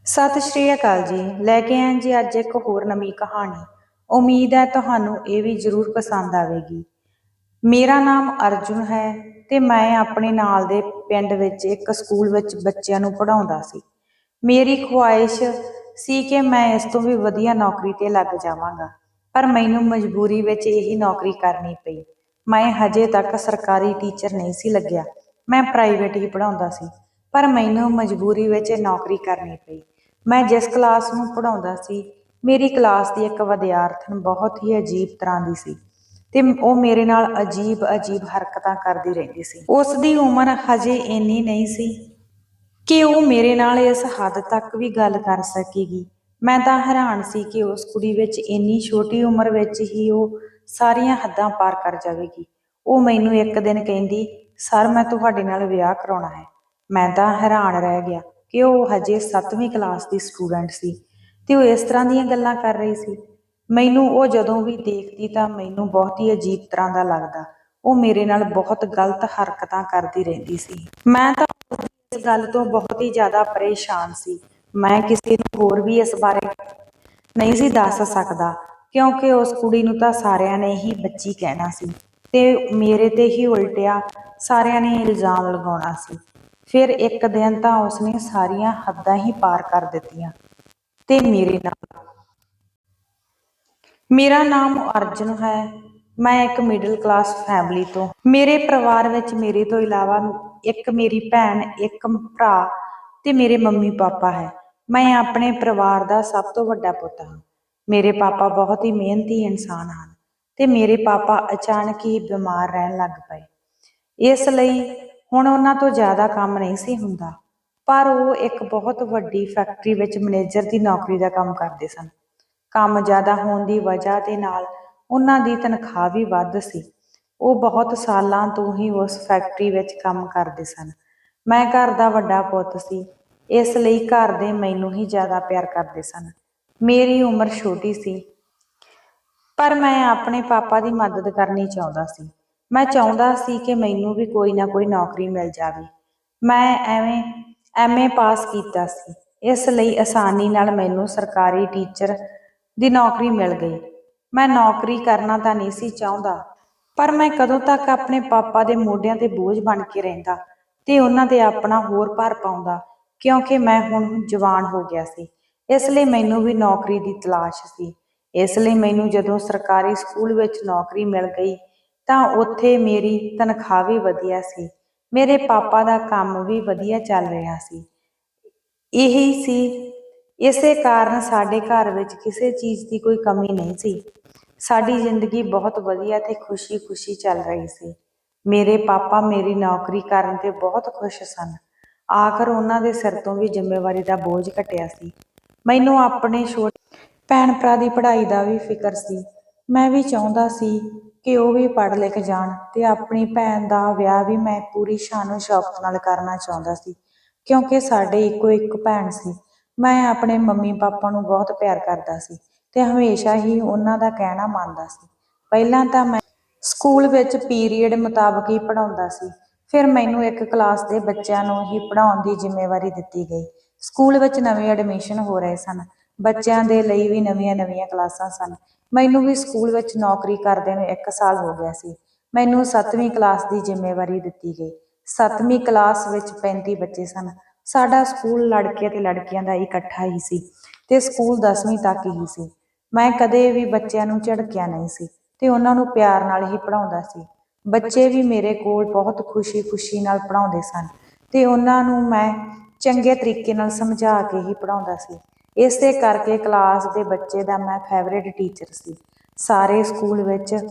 ਸਤਿ ਸ਼੍ਰੀ ਅਕਾਲ ਜੀ। ਲੈ ਕੇ ਆਏ ਜੀ ਅੱਜ ਇੱਕ ਹੋਰ ਨਵੀਂ ਕਹਾਣੀ। ਉਮੀਦ ਹੈ ਤੁਹਾਨੂੰ ਇਹ ਵੀ ਜ਼ਰੂਰ ਪਸੰਦ ਆਵੇਗੀ। ਮੇਰਾ ਨਾਮ ਅਰਜੁਨ ਹੈ ਤੇ ਮੈਂ ਆਪਣੇ ਨਾਲ ਦੇ ਪਿੰਡ ਵਿੱਚ ਇੱਕ ਸਕੂਲ ਵਿੱਚ ਬੱਚਿਆਂ ਨੂੰ ਪੜ੍ਹਾਉਂਦਾ ਸੀ। ਮੇਰੀ ਖੁਆਇਸ਼ ਸੀ ਕਿ ਮੈਂ ਇਸ ਤੋਂ ਵੀ ਵਧੀਆ ਨੌਕਰੀ ਤੇ ਲੱਗ ਜਾਵਾਂਗਾ, ਪਰ ਮੈਨੂੰ ਮਜਬੂਰੀ ਵਿੱਚ ਇਹੀ ਨੌਕਰੀ ਕਰਨੀ ਪਈ। ਮੈਂ ਹਜੇ ਤੱਕ ਸਰਕਾਰੀ ਟੀਚਰ ਨਹੀਂ ਸੀ ਲੱਗਿਆ, ਮੈਂ ਪ੍ਰਾਈਵੇਟ ਹੀ ਪੜ੍ਹਾਉਂਦਾ ਸੀ, ਪਰ ਮੈਨੂੰ ਮਜਬੂਰੀ ਵਿੱਚ ਨੌਕਰੀ ਕਰਨੀ ਪਈ। ਮੈਂ ਜਿਸ ਕਲਾਸ ਨੂੰ ਪੜ੍ਹਾਉਂਦਾ ਸੀ, ਮੇਰੀ ਕਲਾਸ ਦੀ ਇੱਕ ਵਿਦਿਆਰਥਣ ਬਹੁਤ ਹੀ ਅਜੀਬ ਤਰ੍ਹਾਂ ਦੀ ਸੀ ਤੇ ਉਹ ਮੇਰੇ ਨਾਲ ਅਜੀਬ ਹਰਕਤਾਂ ਕਰਦੀ ਰਹਿੰਦੀ ਸੀ। ਉਸ ਦੀ ਉਮਰ ਹਜੇ ਇੰਨੀ ਨਹੀਂ ਸੀ ਕਿ ਉਹ ਮੇਰੇ ਨਾਲ ਇਸ ਹੱਦ ਤੱਕ ਵੀ ਗੱਲ ਕਰ ਸਕੇਗੀ। ਮੈਂ ਤਾਂ ਹੈਰਾਨ ਸੀ ਕਿ ਉਸ ਕੁੜੀ ਵਿੱਚ ਇੰਨੀ ਛੋਟੀ ਉਮਰ ਵਿੱਚ ਹੀ ਉਹ ਸਾਰੀਆਂ ਹੱਦਾਂ ਪਾਰ ਕਰ ਜਾਵੇਗੀ। ਉਹ ਮੈਨੂੰ ਇੱਕ ਦਿਨ ਕਹਿੰਦੀ, "ਸਰ, ਮੈਂ ਤੁਹਾਡੇ ਨਾਲ ਵਿਆਹ ਕਰਾਉਣਾ ਹੈ।" ਮੈਂ ਤਾਂ ਹੈਰਾਨ ਰਹਿ ਗਿਆ ਕਿ ਉਹ ਹਜੇ 7ਵੀਂ ਕਲਾਸ ਦੀ ਸਟੂਡੈਂਟ ਸੀ ਤੇ ਉਹ ਇਸ ਤਰ੍ਹਾਂ ਦੀਆਂ ਗੱਲਾਂ ਕਰ ਰਹੀ ਸੀ। ਮੈਨੂੰ ਉਹ ਜਦੋਂ ਵੀ ਦੇਖਦੀ ਤਾਂ ਮੈਨੂੰ ਬਹੁਤ ਹੀ ਅਜੀਬ ਤਰ੍ਹਾਂ ਦਾ ਲੱਗਦਾ। ਉਹ ਮੇਰੇ ਨਾਲ ਬਹੁਤ ਗਲਤ ਹਰਕਤਾਂ ਕਰਦੀ ਰਹਿੰਦੀ ਸੀ। ਮੈਂ ਤਾਂ ਇਸ ਗੱਲ ਤੋਂ ਬਹੁਤ ਹੀ ਜ਼ਿਆਦਾ ਪਰੇਸ਼ਾਨ ਸੀ। ਮੈਂ ਕਿਸੇ ਨੂੰ ਹੋਰ ਵੀ ਇਸ ਬਾਰੇ ਨਹੀਂ ਸੀ ਦੱਸ ਸਕਦਾ, ਕਿਉਂਕਿ ਉਸ ਕੁੜੀ ਨੂੰ ਤਾਂ ਸਾਰਿਆਂ ਨੇ ਹੀ ਬੱਚੀ ਕਹਿਣਾ ਸੀ ਤੇ ਮੇਰੇ ਤੇ ਹੀ ਉਲਟਿਆ ਸਾਰਿਆਂ ਨੇ ਇਲਜ਼ਾਮ ਲਗਾਉਣਾ ਸੀ। ਫਿਰ ਇੱਕ ਦਿਨ ਤਾਂ ਉਸਨੇ ਸਾਰੀਆਂ ਹੱਦਾਂ ਹੀ ਪਾਰ ਕਰ ਦਿੱਤੀਆਂ ਤੇ ਮੇਰੇ ਨਾਲ। ਮੇਰਾ ਨਾਮ ਅਰਜੁਨ ਹੈ। ਮੈਂ ਇੱਕ ਮਿਡਲ ਕਲਾਸ ਫੈਮਿਲੀ ਤੋਂ। ਮੇਰੇ ਪਰਿਵਾਰ ਵਿੱਚ ਮੇਰੇ ਤੋਂ ਇਲਾਵਾ ਇੱਕ ਮੇਰੀ ਭੈਣ, ਇੱਕ ਭਰਾ ਤੇ ਮੇਰੇ ਮੰਮੀ ਪਾਪਾ ਹੈ। ਮੈਂ ਆਪਣੇ ਪਰਿਵਾਰ ਦਾ ਸਭ ਤੋਂ ਵੱਡਾ ਪੁੱਤ ਹਾਂ। ਮੇਰੇ ਪਾਪਾ ਬਹੁਤ ਹੀ ਮਿਹਨਤੀ ਇਨਸਾਨ ਹਨ ਤੇ ਮੇਰੇ ਪਾਪਾ ਅਚਾਨਕ ਹੀ ਬਿਮਾਰ ਰਹਿਣ ਲੱਗ ਪਏ। ਇਸ ਲਈ ਹੁਣ ਉਹਨਾਂ ਤੋਂ ਜ਼ਿਆਦਾ ਕੰਮ ਨਹੀਂ ਸੀ ਹੁੰਦਾ, ਪਰ ਉਹ ਇੱਕ ਬਹੁਤ ਵੱਡੀ ਫੈਕਟਰੀ ਵਿੱਚ ਮੈਨੇਜਰ ਦੀ ਨੌਕਰੀ ਦਾ ਕੰਮ ਕਰਦੇ ਸਨ। ਕੰਮ ਜ਼ਿਆਦਾ ਹੋਣ ਦੀ ਵਜ੍ਹਾ ਦੇ ਨਾਲ ਉਹਨਾਂ ਦੀ ਤਨਖਾਹ ਵੀ ਵੱਧ ਸੀ। ਉਹ ਬਹੁਤ ਸਾਲਾਂ ਤੋਂ ਹੀ ਉਸ ਫੈਕਟਰੀ ਵਿੱਚ ਕੰਮ ਕਰਦੇ ਸਨ। ਮੈਂ ਘਰ ਦਾ ਵੱਡਾ ਪੁੱਤ ਸੀ, ਇਸ ਲਈ ਘਰ ਦੇ ਮੈਨੂੰ ਹੀ ਜ਼ਿਆਦਾ ਪਿਆਰ ਕਰਦੇ ਸਨ। ਮੇਰੀ ਉਮਰ ਛੋਟੀ ਸੀ, ਪਰ ਮੈਂ ਆਪਣੇ ਪਾਪਾ ਦੀ ਮਦਦ ਕਰਨੀ ਚਾਹੁੰਦਾ ਸੀ। ਮੈਂ ਚਾਹੁੰਦਾ ਸੀ ਕਿ ਮੈਨੂੰ ਵੀ ਕੋਈ ਨਾ ਕੋਈ ਨੌਕਰੀ ਮਿਲ ਜਾਵੇ। ਮੈਂ ਐਮਏ ਪਾਸ ਕੀਤਾ ਸੀ, ਇਸ ਲਈ ਆਸਾਨੀ ਨਾਲ ਮੈਨੂੰ ਸਰਕਾਰੀ ਟੀਚਰ ਦੀ ਨੌਕਰੀ ਮਿਲ ਗਈ। ਮੈਂ ਨੌਕਰੀ ਕਰਨਾ ਤਾਂ ਨਹੀਂ ਸੀ ਚਾਹੁੰਦਾ, ਪਰ ਮੈਂ ਕਦੋਂ ਤੱਕ ਆਪਣੇ ਪਾਪਾ ਦੇ ਮੋਢਿਆਂ ਤੇ ਬੋਝ ਬਣ ਕੇ ਰਹਿੰਦਾ ਤੇ ਉਹਨਾਂ ਤੇ ਆਪਣਾ ਹੋਰ ਭਾਰ ਪਾਉਂਦਾ, ਕਿਉਂਕਿ ਮੈਂ ਹੁਣ ਜਵਾਨ ਹੋ ਗਿਆ ਸੀ। ਇਸ ਲਈ ਮੈਨੂੰ ਵੀ ਨੌਕਰੀ ਦੀ ਤਲਾਸ਼ ਸੀ। ਇਸ ਲਈ ਮੈਨੂੰ ਜਦੋਂ ਸਰਕਾਰੀ ਸਕੂਲ ਵਿੱਚ ਨੌਕਰੀ ਮਿਲ ਗਈ ਤਾਂ ਉੱਥੇ ਮੇਰੀ ਤਨਖਾਹ ਵੀ ਵਧੀਆ ਸੀ। ਮੇਰੇ ਪਾਪਾ ਦਾ ਕੰਮ ਵੀ ਵਧੀਆ ਚੱਲ ਰਿਹਾ ਸੀ। ਇਹੀ ਸੀ, ਇਸੇ ਕਾਰਨ ਸਾਡੇ ਘਰ ਵਿੱਚ ਕਿਸੇ ਚੀਜ਼ ਦੀ ਕੋਈ ਕਮੀ ਨਹੀਂ ਸੀ। ਸਾਡੀ ਜ਼ਿੰਦਗੀ ਬਹੁਤ ਵਧੀਆ ਤੇ ਖੁਸ਼ੀ-ਖੁਸ਼ੀ ਚੱਲ ਰਹੀ ਸੀ। ਮੇਰੇ ਪਾਪਾ ਮੇਰੀ ਨੌਕਰੀ ਕਰਨ ਤੇ ਬਹੁਤ ਖੁਸ਼ ਸਨ। ਆਖਰ ਉਹਨਾਂ ਦੇ ਸਿਰ ਤੋਂ ਵੀ ਜ਼ਿੰਮੇਵਾਰੀ ਦਾ ਬੋਝ ਘਟਿਆ ਸੀ। ਮੈਨੂੰ ਆਪਣੇ ਛੋਟੇ ਭੈਣ ਭਰਾ ਦੀ ਪੜ੍ਹਾਈ ਦਾ ਵੀ ਫਿਕਰ ਸੀ। ਮੈਂ ਵੀ ਚਾਹੁੰਦਾ ਸੀ ਕਿ ਉਹ ਵੀ ਪੜ੍ਹ ਲਿਖ ਜਾਣ ਤੇ ਆਪਣੀ ਭੈਣ ਦਾ ਵਿਆਹ ਵੀ ਮੈਂ ਪੂਰੀ ਸ਼ਾਨੋ ਸ਼ੌਕਤ ਨਾਲ ਕਰਨਾ ਚਾਹੁੰਦਾ ਸੀ, ਕਿਉਂਕਿ ਸਾਡੇ ਇੱਕੋ ਇੱਕ ਭੈਣ ਸੀ। ਮੈਂ ਆਪਣੇ ਮੰਮੀ ਪਾਪਾ ਨੂੰ ਬਹੁਤ ਪਿਆਰ ਕਰਦਾ ਸੀ ਤੇ ਹਮੇਸ਼ਾ ਹੀ ਉਹਨਾਂ ਦਾ ਕਹਿਣਾ ਮੰਨਦਾ ਸੀ। ਪਹਿਲਾਂ ਤਾਂ ਮੈਂ ਸਕੂਲ ਵਿੱਚ ਪੀਰੀਅਡ ਮੁਤਾਬਕ ਹੀ ਪੜ੍ਹਾਉਂਦਾ ਸੀ, ਫਿਰ ਮੈਨੂੰ ਇੱਕ ਕਲਾਸ ਦੇ ਬੱਚਿਆਂ ਨੂੰ ਹੀ ਪੜ੍ਹਾਉਣ ਦੀ ਜ਼ਿੰਮੇਵਾਰੀ ਦਿੱਤੀ ਗਈ। ਸਕੂਲ ਵਿੱਚ ਨਵੇਂ ਐਡਮਿਸ਼ਨ ਹੋ ਰਹੇ ਸਨ, ਬੱਚਿਆਂ ਦੇ ਲਈ ਵੀ ਨਵੀਆਂ ਕਲਾਸਾਂ ਸਨ। ਮੈਨੂੰ ਵੀ ਸਕੂਲ ਵਿੱਚ ਨੌਕਰੀ ਕਰਦੇ ਨੂੰ 1 ਸਾਲ ਹੋ ਗਿਆ ਸੀ। ਮੈਨੂੰ 7ਵੀਂ ਕਲਾਸ ਦੀ ਜ਼ਿੰਮੇਵਾਰੀ ਦਿੱਤੀ ਗਈ। 7ਵੀਂ ਕਲਾਸ ਵਿੱਚ 35 ਬੱਚੇ ਸਨ। ਸਾਡਾ ਸਕੂਲ ਲੜਕੇ ਤੇ ਲੜਕੀਆਂ ਦਾ ਇਕੱਠਾ ਹੀ ਸੀ ਤੇ ਸਕੂਲ 10ਵੀਂ ਤੱਕ ਹੀ ਸੀ। ਮੈਂ ਕਦੇ ਵੀ ਬੱਚਿਆਂ ਨੂੰ ਝਿੜਕਿਆ ਨਹੀਂ ਸੀ ਤੇ ਉਹਨਾਂ ਨੂੰ ਪਿਆਰ ਨਾਲ ਹੀ ਪੜ੍ਹਾਉਂਦਾ ਸੀ। ਬੱਚੇ ਵੀ ਮੇਰੇ ਕੋਲ ਬਹੁਤ ਖੁਸ਼ੀ ਨਾਲ ਪੜ੍ਹਾਉਂਦੇ ਸਨ ਤੇ ਉਹਨਾਂ ਨੂੰ ਮੈਂ ਚੰਗੇ ਤਰੀਕੇ ਨਾਲ ਸਮਝਾ ਕੇ ਹੀ ਪੜ੍ਹਾਉਂਦਾ ਸੀ। ਇਸੇ ਕਰਕੇ ਕਲਾਸ ਦੇ ਬੱਚੇ ਦਾ ਮੈਂ ਫੇਵਰੇਟ ਟੀਚਰ ਸੀ। ਸਾਰੇ ਸਕੂਲ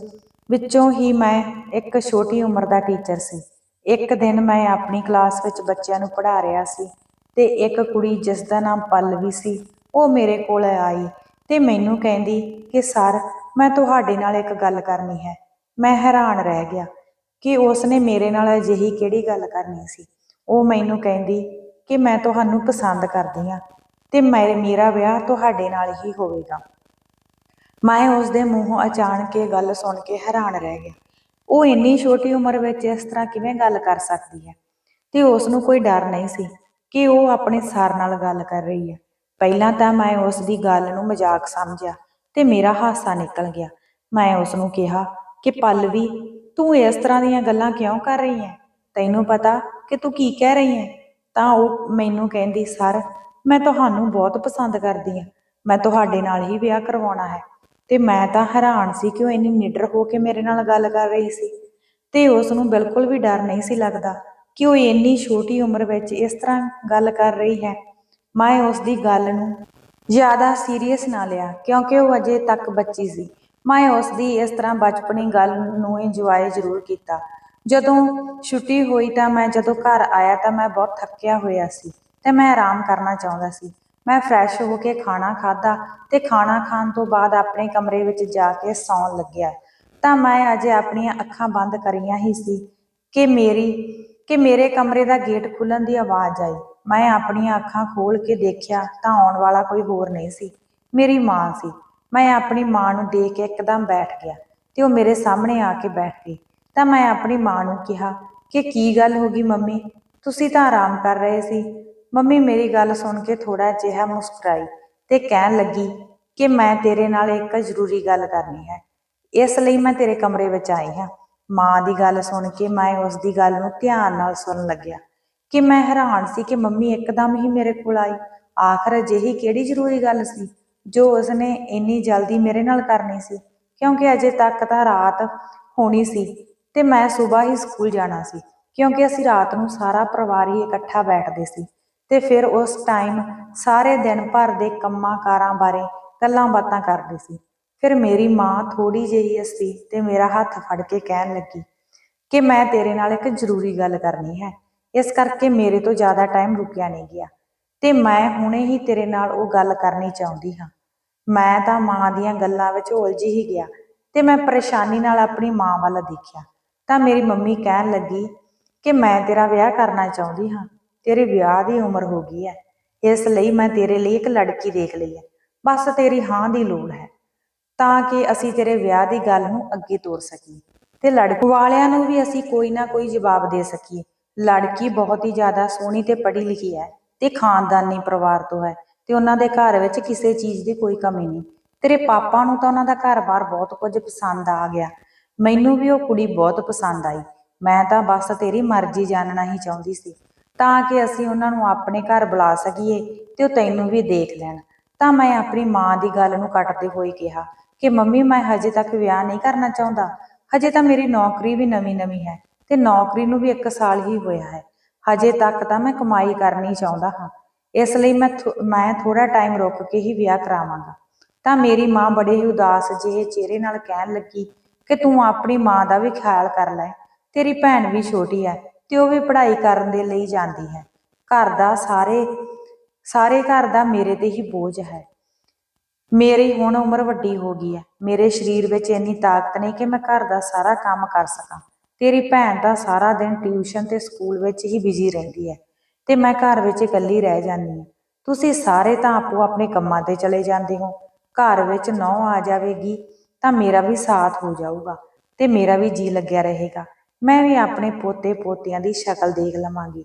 ਵਿੱਚੋਂ ਹੀ ਮੈਂ ਇੱਕ ਛੋਟੀ ਉਮਰ ਦਾ ਟੀਚਰ ਸੀ। ਇੱਕ ਦਿਨ ਮੈਂ ਆਪਣੀ ਕਲਾਸ ਵਿੱਚ ਬੱਚਿਆਂ ਨੂੰ ਪੜ੍ਹਾ ਰਿਹਾ ਸੀ ਤੇ ਇੱਕ ਕੁੜੀ ਜਿਸ ਦਾ ਨਾਮ ਪੱਲਵੀ ਸੀ, ਉਹ ਮੇਰੇ ਕੋਲ ਆਈ ਤੇ ਮੈਨੂੰ ਕਹਿੰਦੀ ਕਿ ਸਰ, ਮੈਂ ਤੁਹਾਡੇ ਨਾਲ ਇੱਕ ਗੱਲ ਕਰਨੀ ਹੈ। ਮੈਂ ਹੈਰਾਨ ਰਹਿ ਗਿਆ ਕਿ ਉਸਨੇ ਮੇਰੇ ਨਾਲ ਅਜਿਹੀ ਕਿਹੜੀ ਗੱਲ ਕਰਨੀ ਸੀ। ਉਹ ਮੈਨੂੰ ਕਹਿੰਦੀ ਕਿ ਮੈਂ ਤੁਹਾਨੂੰ ਪਸੰਦ ਕਰਦੀ ਹਾਂ ਤੇ ਮੇਰਾ ਵਿਆਹ ਤੁਹਾਡੇ ਨਾਲ ਹੀ ਹੋਵੇਗਾ। ਮੈਂ ਉਸਦੇ ਮੂੰਹੋਂ ਅਚਾਨਕ ਇਹ ਗੱਲ ਸੁਣ ਕੇ ਹੈਰਾਨ ਰਹਿ ਗਿਆ। ਉਹ ਇੰਨੀ ਛੋਟੀ ਉਮਰ ਵਿੱਚ ਇਸ ਤਰ੍ਹਾਂ ਕਿਵੇਂ ਗੱਲ ਕਰ ਸਕਦੀ ਹੈ ਤੇ ਉਸ ਨੂੰ ਕੋਈ ਡਰ ਨਹੀਂ ਸੀ ਕਿ ਉਹ ਆਪਣੇ ਸਰ ਨਾਲ ਗੱਲ ਕਰ ਰਹੀ ਹੈ। ਪਹਿਲਾਂ ਤਾਂ ਮੈਂ ਉਸ ਦੀ ਗੱਲ ਨੂੰ ਮਜ਼ਾਕ ਸਮਝਿਆ ਤੇ ਮੇਰਾ ਹਾਸਾ ਨਿਕਲ ਗਿਆ। ਮੈਂ ਉਸ ਨੂੰ ਕਿਹਾ ਕਿ ਪੱਲਵੀ, ਤੂੰ ਇਸ ਤਰ੍ਹਾਂ ਦੀਆਂ ਗੱਲਾਂ ਕਿਉਂ ਕਰ ਰਹੀ ਹੈ? ਤੈਨੂੰ ਪਤਾ ਕਿ ਤੂੰ ਕੀ ਕਹਿ ਰਹੀ ਹੈ? ਤਾਂ ਉਹ ਮੈਨੂੰ ਕਹਿੰਦੀ, ਸਰ, ਮੈਂ ਤੁਹਾਨੂੰ ਬਹੁਤ ਪਸੰਦ ਕਰਦੀ ਹਾਂ, ਮੈਂ ਤੁਹਾਡੇ ਨਾਲ ਹੀ ਵਿਆਹ ਕਰਵਾਉਣਾ ਹੈ। ਤੇ ਮੈਂ ਤਾਂ ਹੈਰਾਨ ਸੀ ਕਿ ਉਹ ਇੰਨੀ ਨਿਡਰ ਹੋ ਕੇ ਮੇਰੇ ਨਾਲ ਗੱਲ ਕਰ ਰਹੀ ਸੀ ਤੇ ਉਸ ਨੂੰ ਬਿਲਕੁਲ ਵੀ ਡਰ ਨਹੀਂ ਸੀ ਲੱਗਦਾ ਕਿ ਉਹ ਇੰਨੀ ਛੋਟੀ ਉਮਰ ਵਿੱਚ ਇਸ ਤਰ੍ਹਾਂ ਗੱਲ ਕਰ ਰਹੀ ਹੈ। ਮੈਂ ਉਸ ਦੀ ਗੱਲ ਨੂੰ ਜ਼ਿਆਦਾ ਸੀਰੀਅਸ ਨਾ ਲਿਆ ਕਿਉਂਕਿ ਉਹ ਅਜੇ ਤੱਕ ਬੱਚੀ ਸੀ। ਮੈਂ ਉਸ ਦੀ ਇਸ ਤਰ੍ਹਾਂ ਬਚਪਨੀ ਗੱਲ ਨੂੰ ਇੰਜੋਏ ਜ਼ਰੂਰ ਕੀਤਾ। ਜਦੋਂ ਛੁੱਟੀ ਹੋਈ ਤਾਂ ਜਦੋਂ ਘਰ ਆਇਆ ਤਾਂ ਮੈਂ ਬਹੁਤ ਥੱਕਿਆ ਹੋਇਆ ਸੀ ਤੇ ਮੈਂ ਆਰਾਮ ਕਰਨਾ ਚਾਹੁੰਦਾ ਸੀ। ਮੈਂ ਫਰੈਸ਼ ਹੋ ਕੇ ਖਾਣਾ ਖਾਧਾ ਤੇ ਖਾਣਾ ਖਾਣ ਤੋਂ ਬਾਅਦ ਆਪਣੇ ਕਮਰੇ ਵਿੱਚ ਜਾ ਕੇ ਸੌਣ ਲੱਗਿਆ ਤਾਂ ਮੈਂ ਅਜੇ ਆਪਣੀਆਂ ਅੱਖਾਂ ਬੰਦ ਕਰੀਆਂ ਹੀ ਸੀ ਕਿ ਮੇਰੇ ਕਮਰੇ ਦਾ ਗੇਟ ਖੁੱਲਣ ਦੀ ਆਵਾਜ਼ ਆਈ। ਮੈਂ ਆਪਣੀਆਂ ਅੱਖਾਂ ਖੋਲ੍ਹ ਕੇ ਦੇਖਿਆ ਤਾਂ ਆਉਣ ਵਾਲਾ ਕੋਈ ਹੋਰ ਨਹੀਂ ਸੀ, ਮੇਰੀ ਮਾਂ ਸੀ। ਮੈਂ ਆਪਣੀ ਮਾਂ ਨੂੰ ਦੇਖ ਕੇ ਇੱਕਦਮ ਬੈਠ ਗਿਆ ਤੇ ਉਹ ਮੇਰੇ ਸਾਹਮਣੇ ਆ ਕੇ ਬੈਠ ਗਈ। ਤਾਂ ਮੈਂ ਆਪਣੀ ਮਾਂ ਨੂੰ ਕਿਹਾ ਕਿ ਕੀ ਗੱਲ ਹੋ ਗਈ ਮੰਮੀ, ਤੁਸੀਂ ਤਾਂ ਆਰਾਮ ਕਰ ਰਹੇ ਸੀ। ਮੰਮੀ ਮੇਰੀ ਗੱਲ ਸੁਣ ਕੇ ਥੋੜਾ ਜਿਹਾ ਮੁਸਕਰਾਈ ਤੇ ਕਹਿਣ ਲੱਗੀ ਕਿ ਮੈਂ ਤੇਰੇ ਨਾਲ ਇੱਕ ਜ਼ਰੂਰੀ ਗੱਲ ਕਰਨੀ ਹੈ, ਇਸ ਲਈ ਮੈਂ ਤੇਰੇ ਕਮਰੇ ਵਿੱਚ ਆਈ ਹਾਂ। ਮਾਂ ਦੀ ਗੱਲ ਸੁਣ ਕੇ ਮੈਂ ਉਸ ਦੀ ਗੱਲ ਨੂੰ ਧਿਆਨ ਨਾਲ ਸੁਣਨ ਲੱਗਿਆ ਕਿ ਮੈਂ ਹੈਰਾਨ ਸੀ ਕਿ ਮੰਮੀ ਇੱਕਦਮ ਹੀ ਮੇਰੇ ਕੋਲ ਆਈ। ਆਖਰ ਅਜਿਹੀ ਕਿਹੜੀ ਜ਼ਰੂਰੀ ਗੱਲ ਸੀ ਜੋ ਉਸਨੇ ਇੰਨੀ ਜਲਦੀ ਮੇਰੇ ਨਾਲ ਕਰਨੀ ਸੀ, ਕਿਉਂਕਿ ਅਜੇ ਤੱਕ ਤਾਂ ਰਾਤ ਹੋਣੀ ਸੀ ਤੇ ਮੈਂ ਸਵੇਰ ਹੀ ਸਕੂਲ ਜਾਣਾ ਸੀ, ਕਿਉਂਕਿ ਅਸੀਂ ਰਾਤ ਨੂੰ ਸਾਰਾ ਪਰਿਵਾਰ ਹੀ ਇਕੱਠਾ ਬੈਠਦੇ ਸੀ ਤੇ ਫਿਰ ਉਸ ਟਾਈਮ ਸਾਰੇ ਦਿਨ ਭਰ ਦੇ ਕੰਮਾਂ ਕਾਰਾਂ ਬਾਰੇ ਗੱਲਾਂ ਬਾਤਾਂ ਕਰਦੇ ਸੀ। ਫਿਰ ਮੇਰੀ ਮਾਂ ਥੋੜੀ ਜਿਹੀ ਹੱਸੀ ਤੇ ਮੇਰਾ ਹੱਥ ਫੜ ਕੇ ਕਹਿਣ ਲੱਗੀ ਕਿ ਮੈਂ ਤੇਰੇ ਨਾਲ ਇੱਕ ਜ਼ਰੂਰੀ ਗੱਲ ਕਰਨੀ ਹੈ, ਇਸ ਕਰਕੇ ਮੇਰੇ ਤੋਂ ਜ਼ਿਆਦਾ ਟਾਈਮ ਰੁਕਿਆ ਨਹੀਂ ਗਿਆ ਤੇ ਮੈਂ ਹੁਣੇ ਹੀ ਤੇਰੇ ਨਾਲ ਉਹ ਗੱਲ ਕਰਨੀ ਚਾਹੁੰਦੀ ਹਾਂ। ਮੈਂ ਤਾਂ ਮਾਂ ਦੀਆਂ ਗੱਲਾਂ ਵਿੱਚ ਉਲਝ ਹੀ ਗਿਆ ਤੇ ਮੈਂ ਪਰੇਸ਼ਾਨੀ ਨਾਲ ਆਪਣੀ ਮਾਂ ਵੱਲ ਦੇਖਿਆ ਤਾਂ ਮੇਰੀ ਮੰਮੀ ਕਹਿਣ ਲੱਗੀ ਕਿ ਮੈਂ ਤੇਰਾ ਵਿਆਹ ਕਰਨਾ ਚਾਹੁੰਦੀ ਹਾਂ। ਤੇਰੇ ਵਿਆਹ ਦੀ ਉਮਰ ਹੋ ਗਈ ਹੈ, ਇਸ ਲਈ ਮੈਂ ਤੇਰੇ ਲਈ ਇੱਕ ਲੜਕੀ ਦੇਖ ਲਈ ਹੈ। ਬਸ ਤੇਰੀ ਹਾਂ ਦੀ ਲੋੜ ਹੈ ਤਾਂ ਕਿ ਅਸੀਂ ਤੇਰੇ ਵਿਆਹ ਦੀ ਗੱਲ ਨੂੰ ਅੱਗੇ ਤੋਰ ਸਕੀਏ ਤੇ ਲੜਕੀ ਵਾਲਿਆਂ ਨੂੰ ਵੀ ਅਸੀਂ ਕੋਈ ਨਾ ਕੋਈ ਜਵਾਬ ਦੇ ਸਕੀਏ। ਲੜਕੀ ਬਹੁਤ ਹੀ ਜ਼ਿਆਦਾ ਸੋਹਣੀ ਤੇ ਪੜ੍ਹੀ ਲਿਖੀ ਹੈ ਤੇ ਖਾਨਦਾਨੀ ਪਰਿਵਾਰ ਤੋਂ ਹੈ ਤੇ ਉਹਨਾਂ ਦੇ ਘਰ ਵਿੱਚ ਕਿਸੇ ਚੀਜ਼ ਦੀ ਕੋਈ ਕਮੀ ਨਹੀਂ। ਤੇਰੇ ਪਾਪਾ ਨੂੰ ਤਾਂ ਉਹਨਾਂ ਦਾ ਘਰ-ਬਾਰ ਬਹੁਤ ਕੁਝ ਪਸੰਦ ਆ ਗਿਆ। ਮੈਨੂੰ ਵੀ ਉਹ ਕੁੜੀ ਬਹੁਤ ਪਸੰਦ ਆਈ। ਮੈਂ ਤਾਂ ਬਸ ਤੇਰੀ ਮਰਜ਼ੀ ਜਾਣਨਾ ਹੀ ਚਾਹੁੰਦੀ ਸੀ ਤਾਂ ਕਿ ਅਸੀਂ ਉਹਨਾਂ ਨੂੰ ਆਪਣੇ ਘਰ ਬੁਲਾ ਸਕੀਏ ਤੇ ਉਹ ਤੈਨੂੰ ਵੀ ਦੇਖ ਲੈਣ। ਤਾਂ ਮੈਂ ਆਪਣੀ ਮਾਂ ਦੀ ਗੱਲ ਨੂੰ ਕੱਟਦੇ ਹੋਏ ਕਿਹਾ ਕਿ ਮੰਮੀ, ਮੈਂ ਹਜੇ ਤੱਕ ਵਿਆਹ ਨਹੀਂ ਕਰਨਾ ਚਾਹੁੰਦਾ। ਹਜੇ ਤਾਂ ਮੇਰੀ ਨੌਕਰੀ ਵੀ ਨਵੀਂ ਹੈ ਤੇ ਨੌਕਰੀ ਨੂੰ ਵੀ 1 ਸਾਲ ਹੀ ਹੋਇਆ ਹੈ। ਹਜੇ ਤੱਕ ਤਾਂ ਮੈਂ ਕਮਾਈ ਕਰਨੀ ਚਾਹੁੰਦਾ ਹਾਂ, ਇਸ ਲਈ ਮੈਂ ਥੋੜਾ ਟਾਈਮ ਰੁਕ ਕੇ ਹੀ ਵਿਆਹ ਕਰਾਵਾਂਗਾ। ਤਾਂ ਮੇਰੀ ਮਾਂ ਬੜੇ ਹੀ ਉਦਾਸ ਜਿਹੇ ਚਿਹਰੇ ਨਾਲ ਕਹਿਣ ਲੱਗੀ ਕਿ ਤੂੰ ਆਪਣੀ ਮਾਂ ਦਾ ਵੀ ਖਿਆਲ ਕਰ ਲੈ। ਤੇਰੀ ਭੈਣ ਵੀ ਛੋਟੀ ਹੈ ਤੇ ਉਹ ਵੀ ਪੜ੍ਹਾਈ ਕਰਨ ਦੇ ਲਈ ਜਾਂਦੀ ਹੈ। ਘਰ ਦਾ ਸਾਰੇ ਘਰ ਦਾ ਮੇਰੇ ਤੇ ਹੀ ਬੋਝ ਹੈ। ਮੇਰੀ ਹੁਣ ਉਮਰ ਵੱਡੀ ਹੋ ਗਈ ਹੈ, ਮੇਰੇ ਸਰੀਰ ਵਿੱਚ ਇੰਨੀ ਤਾਕਤ ਨਹੀਂ ਕਿ ਮੈਂ ਘਰ ਦਾ ਸਾਰਾ ਕੰਮ ਕਰ ਸਕਾਂ। ਤੇਰੀ ਭੈਣ ਤਾਂ ਸਾਰਾ ਦਿਨ ਟਿਊਸ਼ਨ ਤੇ ਸਕੂਲ ਵਿੱਚ ਹੀ ਬਿਜ਼ੀ ਰਹਿੰਦੀ ਹੈ ਤੇ ਮੈਂ ਘਰ ਵਿੱਚ ਇਕੱਲੀ ਰਹਿ ਜਾਂਦੀ ਹਾਂ। ਤੁਸੀਂ ਸਾਰੇ ਤਾਂ ਆਪੋ ਆਪਣੇ ਕੰਮਾਂ ਤੇ ਚਲੇ ਜਾਂਦੇ ਹੋ। ਘਰ ਵਿੱਚ ਨਹੁੰ ਆ ਜਾਵੇਗੀ ਤਾਂ ਮੇਰਾ ਵੀ ਸਾਥ ਹੋ ਜਾਊਗਾ ਤੇ ਮੇਰਾ ਵੀ ਜੀ ਲੱਗਿਆ ਰਹੇਗਾ। ਮੈਂ ਵੀ ਆਪਣੇ ਪੋਤੇ ਪੋਤਿਆਂ ਦੀ ਸ਼ਕਲ ਦੇਖ ਲਵਾਂਗੀ।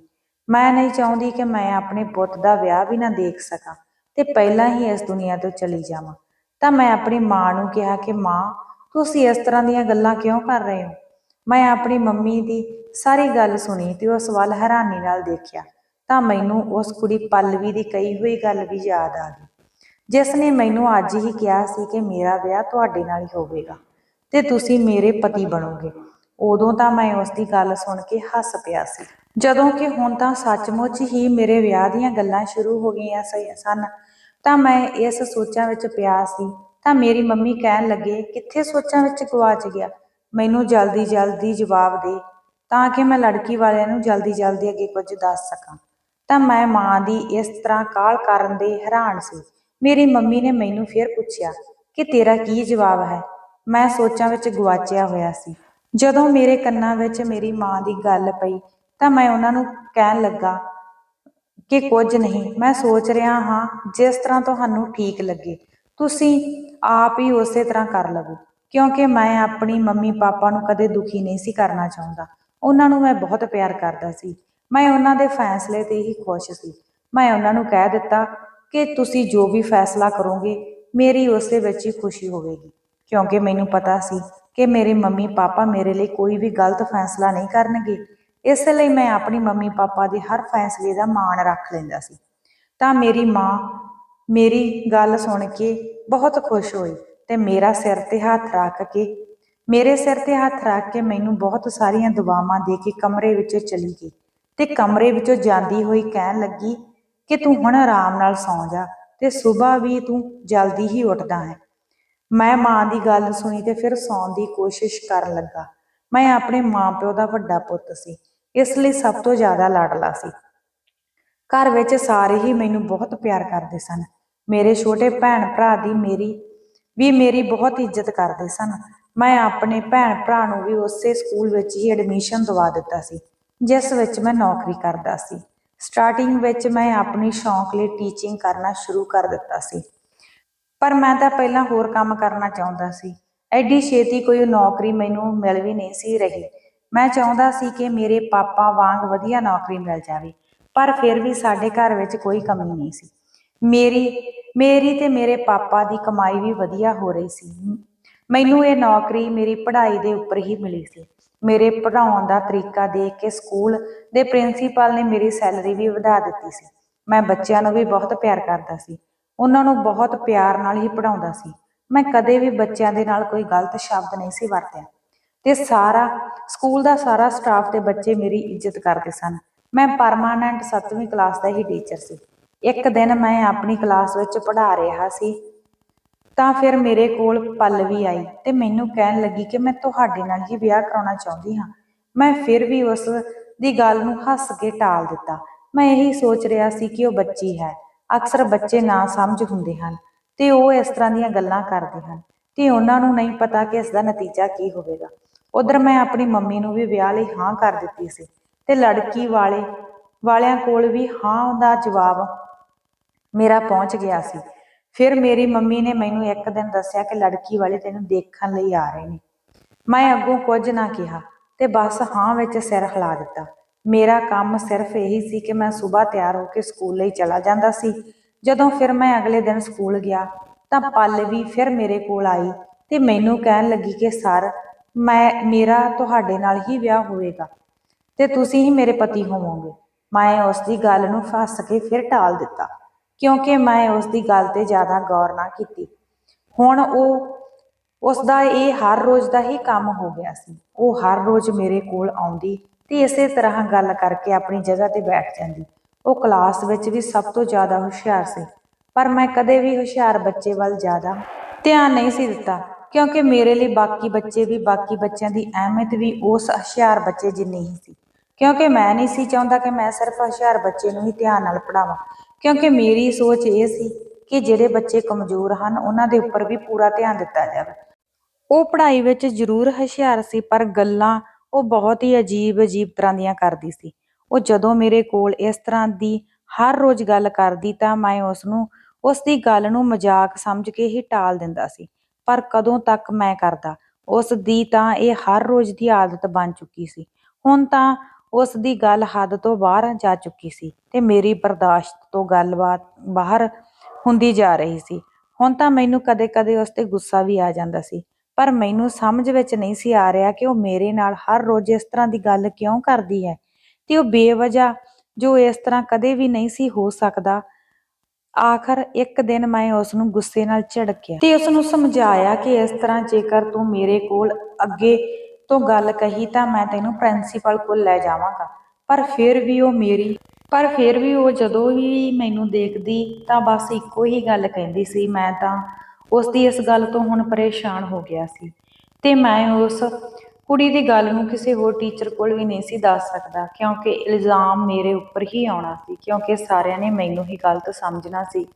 ਮੈਂ ਨਹੀਂ ਚਾਹੁੰਦੀ ਕਿ ਮੈਂ ਆਪਣੇ ਪੁੱਤ ਦਾ ਵਿਆਹ ਵੀ ਨਾ ਦੇਖ ਸਕਾਂ ਤੇ ਪਹਿਲਾਂ ਹੀ ਇਸ ਦੁਨੀਆ ਤੋਂ ਚਲੀ ਜਾਵਾਂ। ਤਾਂ ਮੈਂ ਆਪਣੀ ਮਾਂ ਨੂੰ ਕਿਹਾ ਕਿ ਮਾਂ, ਤੁਸੀਂ ਇਸ ਤਰ੍ਹਾਂ ਦੀਆਂ ਗੱਲਾਂ ਕਿਉਂ ਕਰ ਰਹੇ ਹੋ? ਮੈਂ ਆਪਣੀ ਮੰਮੀ ਦੀ ਸਾਰੀ ਗੱਲ ਸੁਣੀ ਤੇ ਉਸ ਵੱਲ ਹੈਰਾਨੀ ਨਾਲ ਦੇਖਿਆ ਤਾਂ ਮੈਨੂੰ ਉਸ ਕੁੜੀ ਪੱਲਵੀ ਦੀ ਕਹੀ ਹੋਈ ਗੱਲ ਵੀ ਯਾਦ ਆ ਗਈ, ਜਿਸ ਨੇ ਮੈਨੂੰ ਅੱਜ ਹੀ ਕਿਹਾ ਸੀ ਕਿ ਮੇਰਾ ਵਿਆਹ ਤੁਹਾਡੇ ਨਾਲ ਹੀ ਹੋਵੇਗਾ ਤੇ ਤੁਸੀਂ ਮੇਰੇ ਪਤੀ ਬਣੋਗੇ। ਉਦੋਂ ਤਾਂ ਮੈਂ ਉਸ ਦੀ ਗੱਲ ਸੁਣ ਕੇ ਹੱਸ ਪਿਆ ਸੀ, ਜਦੋਂ ਕਿ ਹੁਣ ਤਾਂ ਸੱਚਮੁੱਚ ਹੀ ਮੇਰੇ ਵਿਆਹ ਦੀਆਂ ਗੱਲਾਂ ਸ਼ੁਰੂ ਹੋ ਗਈਆਂ ਸਨ। ਤਾਂ ਮੈਂ ਇਸ ਸੋਚਾਂ ਵਿੱਚ ਪਿਆ ਸੀ ਤਾਂ ਮੇਰੀ ਮੰਮੀ ਕਹਿਣ ਲੱਗੇ, ਕਿੱਥੇ ਸੋਚਾਂ ਵਿੱਚ ਗਵਾਚ ਗਿਆ? ਮੈਨੂੰ ਜਲਦੀ ਜਲਦੀ ਜਵਾਬ ਦੇ ਤਾਂ ਕਿ ਮੈਂ ਲੜਕੀ ਵਾਲਿਆਂ ਨੂੰ ਜਲਦੀ ਜਲਦੀ ਅੱਗੇ ਕੁਝ ਦੱਸ ਸਕਾਂ। ਤਾਂ ਮੈਂ ਮਾਂ ਦੀ ਇਸ ਤਰ੍ਹਾਂ ਕਾਹਲ ਕਰਨ ਦੇ ਹੈਰਾਨ ਸੀ। ਮੇਰੀ ਮੰਮੀ ਨੇ ਮੈਨੂੰ ਫਿਰ ਪੁੱਛਿਆ ਕਿ ਤੇਰਾ ਕੀ ਜਵਾਬ ਹੈ? ਮੈਂ ਸੋਚਾਂ ਵਿੱਚ ਗੁਆਚਿਆ ਹੋਇਆ ਸੀ। ਜਦੋਂ ਮੇਰੇ ਕੰਨਾਂ ਵਿੱਚ ਮੇਰੀ ਮਾਂ ਦੀ ਗੱਲ ਪਈ ਤਾਂ ਮੈਂ ਉਹਨਾਂ ਨੂੰ ਕਹਿਣ ਲੱਗਾ ਕਿ ਕੁਝ ਨਹੀਂ, ਮੈਂ ਸੋਚ ਰਿਹਾ ਹਾਂ ਜਿਸ ਤਰ੍ਹਾਂ ਤੁਹਾਨੂੰ ਠੀਕ ਲੱਗੇ ਤੁਸੀਂ ਆਪ ਹੀ ਉਸੇ ਤਰ੍ਹਾਂ ਕਰ ਲਵੋ, ਕਿਉਂਕਿ ਮੈਂ ਆਪਣੀ ਮੰਮੀ ਪਾਪਾ ਨੂੰ ਕਦੇ ਦੁਖੀ ਨਹੀਂ ਸੀ ਕਰਨਾ ਚਾਹੁੰਦਾ। ਉਹਨਾਂ ਨੂੰ ਮੈਂ ਬਹੁਤ ਪਿਆਰ ਕਰਦਾ ਸੀ। ਮੈਂ ਉਹਨਾਂ ਦੇ ਫੈਸਲੇ ਤੇ ਹੀ ਖੁਸ਼ ਸੀ। ਮੈਂ ਉਹਨਾਂ ਨੂੰ ਕਹਿ ਦਿੱਤਾ ਕਿ ਤੁਸੀਂ ਜੋ ਵੀ ਫੈਸਲਾ ਕਰੋਗੇ ਮੇਰੀ ਉਸੇ ਵਿੱਚ ਹੀ ਖੁਸ਼ੀ ਹੋਵੇਗੀ, ਕਿਉਂਕਿ ਮੈਨੂੰ ਪਤਾ ਸੀ ਕਿ ਮੇਰੇ ਮੰਮੀ ਪਾਪਾ ਮੇਰੇ ਲਈ ਕੋਈ ਵੀ ਗਲਤ ਫੈਸਲਾ ਨਹੀਂ ਕਰਨਗੇ। ਇਸ ਲਈ ਮੈਂ ਆਪਣੀ ਮੰਮੀ ਪਾਪਾ ਦੇ ਹਰ ਫੈਸਲੇ ਦਾ ਮਾਣ ਰੱਖ ਲੈਂਦਾ ਸੀ। ਤਾਂ ਮੇਰੀ ਮਾਂ ਮੇਰੀ ਗੱਲ ਸੁਣ ਕੇ ਬਹੁਤ ਖੁਸ਼ ਹੋਈ ਤੇ ਮੇਰੇ ਸਿਰ ਤੇ ਹੱਥ ਰੱਖ ਕੇ ਮੈਨੂੰ ਬਹੁਤ ਸਾਰੀਆਂ ਦੁਆਵਾਂ ਦੇ ਕੇ ਕਮਰੇ ਵਿੱਚ ਚਲੀ ਗਈ ਤੇ ਕਮਰੇ ਵਿੱਚੋਂ ਜਾਂਦੀ ਹੋਈ ਕਹਿਣ ਲੱਗੀ ਕਿ ਤੂੰ ਹੁਣ ਆਰਾਮ ਨਾਲ ਸੌਂ ਜਾ ਤੇ ਸਵੇਰ ਵੀ ਤੂੰ ਜਲਦੀ ਹੀ ਉੱਠਦਾ ਹੈ। ਮੈਂ ਮਾਂ ਦੀ ਗੱਲ ਸੁਣੀ ਤੇ ਫਿਰ ਸੌਣ ਦੀ ਕੋਸ਼ਿਸ਼ ਕਰਨ ਲੱਗਾ। ਮੈਂ ਆਪਣੇ ਮਾਂ-ਪਿਓ ਦਾ ਵੱਡਾ ਪੁੱਤ ਸੀ, ਇਸ ਲਈ ਸਭ ਤੋਂ ਜ਼ਿਆਦਾ ਲਾਡਲਾ ਸੀ। ਘਰ ਵਿੱਚ ਸਾਰੇ ਹੀ ਮੈਨੂੰ ਬਹੁਤ ਪਿਆਰ ਕਰਦੇ ਸਨ। ਮੇਰੇ ਛੋਟੇ ਭੈਣ ਭਰਾ ਦੀ ਮੇਰੀ ਬਹੁਤ ਇੱਜ਼ਤ ਕਰਦੇ ਸਨ। ਮੈਂ ਆਪਣੇ ਭੈਣ ਭਰਾ ਨੂੰ ਵੀ ਉਸੇ ਸਕੂਲ ਵਿੱਚ ਹੀ ਐਡਮਿਸ਼ਨ ਦਵਾ ਦਿੱਤਾ ਸੀ ਜਿਸ ਵਿੱਚ ਮੈਂ ਨੌਕਰੀ ਕਰਦਾ ਸੀ। ਸਟਾਰਟਿੰਗ ਵਿੱਚ ਮੈਂ ਆਪਣੀ ਸ਼ੌਂਕ ਲਈ ਟੀਚਿੰਗ ਕਰਨਾ ਸ਼ੁਰੂ ਕਰ ਦਿੱਤਾ ਸੀ, ਪਰ ਮੈਂ ਤਾਂ ਪਹਿਲਾਂ ਹੋਰ ਕੰਮ ਕਰਨਾ ਚਾਹੁੰਦਾ ਸੀ। ਐਡੀ ਛੇਤੀ ਕੋਈ ਨੌਕਰੀ ਮੈਨੂੰ ਮਿਲ ਵੀ ਨਹੀਂ ਸੀ ਰਹੀ। ਮੈਂ ਚਾਹੁੰਦਾ ਸੀ ਕਿ ਮੇਰੇ ਪਾਪਾ ਵਾਂਗ ਵਧੀਆ ਨੌਕਰੀ ਮਿਲ ਜਾਵੇ, ਪਰ ਫਿਰ ਵੀ ਸਾਡੇ ਘਰ ਵਿੱਚ ਕੋਈ ਕਮੀ ਨਹੀਂ ਸੀ। ਮੇਰੀ ਤੇ ਮੇਰੇ ਪਾਪਾ ਦੀ ਕਮਾਈ ਵੀ ਵਧੀਆ ਹੋ ਰਹੀ ਸੀ। ਮੈਨੂੰ ਇਹ ਨੌਕਰੀ ਮੇਰੀ ਪੜ੍ਹਾਈ ਦੇ ਉੱਪਰ ਹੀ ਮਿਲੀ ਸੀ। ਮੇਰੇ ਪੜ੍ਹਾਉਣ ਦਾ ਤਰੀਕਾ ਦੇਖ ਕੇ ਸਕੂਲ ਦੇ ਪ੍ਰਿੰਸੀਪਲ ਨੇ ਮੇਰੀ ਸੈਲਰੀ ਵੀ ਵਧਾ ਦਿੱਤੀ ਸੀ। ਮੈਂ ਬੱਚਿਆਂ ਨੂੰ ਵੀ ਬਹੁਤ ਪਿਆਰ ਕਰਦਾ ਸੀ, ਉਹਨਾਂ ਨੂੰ ਬਹੁਤ ਪਿਆਰ ਨਾਲ ਹੀ ਪੜ੍ਹਾਉਂਦਾ ਸੀ। ਮੈਂ ਕਦੇ ਵੀ ਬੱਚਿਆਂ ਦੇ ਨਾਲ ਕੋਈ ਗਲਤ ਸ਼ਬਦ ਨਹੀਂ ਸੀ ਵਰਤਿਆ ਤੇ ਸਕੂਲ ਦਾ ਸਾਰਾ ਸਟਾਫ ਤੇ ਬੱਚੇ ਮੇਰੀ ਇੱਜ਼ਤ ਕਰਦੇ ਸਨ। ਮੈਂ ਪਰਮਾਨੈਂਟ 7ਵੀਂ ਕਲਾਸ ਦਾ ਹੀ ਟੀਚਰ ਸੀ। ਇੱਕ ਦਿਨ ਮੈਂ ਆਪਣੀ ਕਲਾਸ ਵਿੱਚ ਪੜ੍ਹਾ ਰਿਹਾ ਸੀ ਤਾਂ ਫਿਰ ਮੇਰੇ ਕੋਲ ਪੱਲਵੀ ਆਈ ਤੇ ਮੈਨੂੰ ਕਹਿਣ ਲੱਗੀ ਕਿ ਮੈਂ ਤੁਹਾਡੇ ਨਾਲ ਹੀ ਵਿਆਹ ਕਰਾਉਣਾ ਚਾਹੁੰਦੀ ਹਾਂ। ਮੈਂ ਫਿਰ ਵੀ ਉਸ ਦੀ ਗੱਲ ਨੂੰ ਹੱਸ ਕੇ ਟਾਲ ਦਿੱਤਾ। ਮੈਂ ਇਹੀ ਸੋਚ ਰਿਹਾ ਸੀ ਕਿ ਉਹ ਬੱਚੀ ਹੈ। ਅਕਸਰ ਬੱਚੇ ਨਾ ਸਮਝ ਹੁੰਦੇ ਹਨ ਤੇ ਉਹ ਇਸ ਤਰ੍ਹਾਂ ਦੀਆਂ ਗੱਲਾਂ ਕਰਦੇ ਹਨ ਤੇ ਉਹਨਾਂ ਨੂੰ ਨਹੀਂ ਪਤਾ ਕਿ ਇਸ ਦਾ ਨਤੀਜਾ ਕੀ ਹੋਵੇਗਾ। ਉਧਰ ਮੈਂ ਆਪਣੀ ਮੰਮੀ ਨੂੰ ਵੀ ਵਿਆਹ ਲਈ ਹਾਂ ਕਰ ਦਿੱਤੀ ਸੀ ਤੇ ਲੜਕੀ ਵਾਲਿਆਂ ਕੋਲ ਵੀ ਹਾਂ ਦਾ ਜਵਾਬ ਮੇਰਾ ਪਹੁੰਚ ਗਿਆ ਸੀ। ਫਿਰ ਮੇਰੀ ਮੰਮੀ ਨੇ ਮੈਨੂੰ ਇੱਕ ਦਿਨ ਦੱਸਿਆ ਕਿ ਲੜਕੀ ਵਾਲੇ ਤੈਨੂੰ ਦੇਖਣ ਲਈ ਆ ਰਹੇ ਨੇ। ਮੈਂ ਅੱਗੋਂ ਕੁਝ ਨਾ ਕਿਹਾ ਤੇ ਬਸ ਹਾਂ ਵਿੱਚ ਸਿਰ ਹਿਲਾ ਦਿੱਤਾ। ਮੇਰਾ ਕੰਮ ਸਿਰਫ ਇਹੀ ਸੀ ਕਿ ਮੈਂ ਸਵੇਰ ਤਿਆਰ ਹੋ ਕੇ ਸਕੂਲ ਲਈ ਚਲਾ ਜਾਂਦਾ ਸੀ। ਜਦੋਂ ਫਿਰ ਮੈਂ ਅਗਲੇ ਦਿਨ ਸਕੂਲ ਗਿਆ ਤਾਂ ਪੱਲਵੀ ਫਿਰ ਮੇਰੇ ਕੋਲ ਆਈ ਤੇ ਮੈਨੂੰ ਕਹਿਣ ਲੱਗੀ ਕਿ ਸਰ ਮੇਰਾ ਤੁਹਾਡੇ ਨਾਲ ਹੀ ਵਿਆਹ ਹੋਵੇਗਾ ਤੇ ਤੁਸੀਂ ਹੀ ਮੇਰੇ ਪਤੀ ਹੋਵੋਗੇ। ਮੈਂ ਉਸ ਦੀ ਗੱਲ ਨੂੰ ਫੱਸ ਕੇ ਫਿਰ ਟਾਲ ਦਿੱਤਾ ਕਿਉਂਕਿ ਮੈਂ ਉਸ ਦੀ ਗੱਲ ਤੇ ਜ਼ਿਆਦਾ ਗੌਰ ਨਾ ਕੀਤੀ। ਹੁਣ ਉਸ ਦਾ ਇਹ ਹਰ ਰੋਜ਼ ਦਾ ਹੀ ਕੰਮ ਹੋ ਗਿਆ ਸੀ। ਉਹ ਹਰ ਰੋਜ਼ ਮੇਰੇ ਕੋਲ ਆਉਂਦੀ ਤੇ ਇਸੇ ਤਰ੍ਹਾਂ ਗੱਲ ਕਰਕੇ ਆਪਣੀ ਜਗ੍ਹਾ ਤੇ ਬੈਠ ਜਾਂਦੀ। ਉਹ ਕਲਾਸ ਵਿੱਚ ਵੀ ਸਭ ਤੋਂ ਜ਼ਿਆਦਾ ਹੁਸ਼ਿਆਰ ਸੀ, ਪਰ ਮੈਂ ਕਦੇ ਵੀ ਹੁਸ਼ਿਆਰ ਬੱਚੇ ਵੱਲ ਜ਼ਿਆਦਾ ਧਿਆਨ ਨਹੀਂ ਸੀ ਦਿੱਤਾ ਕਿਉਂਕਿ ਮੇਰੇ ਲਈ ਬਾਕੀ ਬੱਚਿਆਂ ਦੀ ਅਹਿਮੀਅਤ ਵੀ ਉਸ ਹੁਸ਼ਿਆਰ ਬੱਚੇ ਜਿੰਨੀ ਹੀ ਸੀ। ਕਿਉਂਕਿ ਮੈਂ ਨਹੀਂ ਸੀ ਚਾਹੁੰਦਾ ਕਿ ਮੈਂ ਸਿਰਫ ਹੁਸ਼ਿਆਰ ਬੱਚੇ ਨੂੰ ਹੀ ਧਿਆਨ ਨਾਲ ਪੜ੍ਹਾਵਾਂ, ਕਿਉਂਕਿ ਮੇਰੀ ਸੋਚ ਇਹ ਸੀ ਕਿ ਜਿਹੜੇ ਬੱਚੇ ਕਮਜ਼ੋਰ ਹਨ ਉਹਨਾਂ ਦੇ ਉੱਪਰ ਵੀ ਪੂਰਾ ਧਿਆਨ ਦਿੱਤਾ ਜਾਵੇ। ਉਹ ਪੜ੍ਹਾਈ ਵਿੱਚ ਜ਼ਰੂਰ ਹੁਸ਼ਿਆਰ ਸੀ, ਪਰ ਗੱਲਾਂ ਉਹ ਬਹੁਤ ਹੀ ਅਜੀਬ ਤਰ੍ਹਾਂ ਦੀਆਂ ਕਰਦੀ ਸੀ। ਉਹ ਜਦੋਂ ਮੇਰੇ ਕੋਲ ਇਸ ਤਰ੍ਹਾਂ ਦੀ ਹਰ ਰੋਜ਼ ਗੱਲ ਕਰਦੀ ਤਾਂ ਮੈਂ ਉਸ ਦੀ ਗੱਲ ਨੂੰ ਮਜ਼ਾਕ ਸਮਝ ਕੇ ਹੀ ਟਾਲ ਦਿੰਦਾ ਸੀ। ਪਰ ਕਦੋਂ ਤੱਕ ਮੈਂ ਕਰਦਾ। ਉਸ ਦੀ ਤਾਂ ਇਹ ਹਰ ਰੋਜ਼ ਦੀ ਆਦਤ ਬਣ ਚੁੱਕੀ ਸੀ। ਹੁਣ ਤਾਂ ਉਸ ਦੀ ਗੱਲ ਹੱਦ ਤੋਂ ਬਾਹਰ ਜਾ ਚੁੱਕੀ ਸੀ ਤੇ ਮੇਰੀ ਬਰਦਾਸ਼ਤ ਤੋਂ ਗੱਲਬਾਤ ਬਾਹਰ ਹੁੰਦੀ ਜਾ ਰਹੀ ਸੀ। ਹੁਣ ਤਾਂ ਮੈਨੂੰ ਕਦੇ-ਕਦੇ ਉਸ ਤੇ ਗੁੱਸਾ ਵੀ ਆ ਜਾਂਦਾ ਸੀ, ਪਰ ਮੈਨੂੰ ਸਮਝ ਵਿੱਚ ਨਹੀਂ ਸੀ ਆ ਰਿਹਾ ਕਿ ਉਹ ਮੇਰੇ ਨਾਲ ਹਰ ਰੋਜ਼ ਇਸ ਤਰ੍ਹਾਂ ਦੀ ਗੱਲ ਕਿਉਂ ਕਰਦੀ ਹੈ ਤੇ ਉਹ ਬੇਵਜ੍ਹਾ ਜੋ ਇਸ ਤਰ੍ਹਾਂ ਕਦੇ ਵੀ ਨਹੀਂ ਸੀ ਹੋ ਸਕਦਾ। ਆਖਰ ਇੱਕ ਦਿਨ ਮੈਂ ਉਸ ਨੂੰ ਗੁੱਸੇ ਨਾਲ ਝਿੜਕਿਆ ਤੇ ਉਸ ਨੂੰ ਸਮਝਾਇਆ ਕਿ ਇਸ ਤਰ੍ਹਾਂ ਜੇਕਰ ਤੂੰ ਮੇਰੇ ਕੋਲ ਅੱਗੇ ਤੋਂ ਗੱਲ ਕਹੀ ਤਾਂ ਮੈਂ ਤੈਨੂੰ ਪ੍ਰਿੰਸੀਪਲ ਕੋਲ ਲੈ ਜਾਵਾਂਗਾ। ਪਰ ਫਿਰ ਵੀ ਉਹ ਜਦੋਂ ਵੀ ਮੈਨੂੰ ਦੇਖਦੀ ਤਾਂ ਬਸ ਇੱਕੋ ਹੀ ਗੱਲ ਕਹਿੰਦੀ ਸੀ। ਮੈਂ ਤਾਂ ਉਸ ਦੀ ਇਸ ਗੱਲ ਤੋਂ ਹੁਣ ਪਰੇਸ਼ਾਨ ਹੋ ਗਿਆ ਸੀ ਤੇ ਮੈਂ ਉਸ ਕੁੜੀ ਦੀ ਗੱਲ ਨੂੰ ਕਿਸੇ ਹੋਰ ਟੀਚਰ ਕੋਲ ਵੀ ਨਹੀਂ ਸੀ ਦੱਸ ਸਕਦਾ ਕਿਉਂਕਿ ਇਲਜ਼ਾਮ ਮੇਰੇ ਉੱਪਰ ਹੀ ਆਉਣਾ ਸੀ, ਕਿਉਂਕਿ ਸਾਰਿਆਂ ਨੇ ਮੈਨੂੰ ਹੀ ਗਲਤ ਸਮਝਣਾ ਸੀ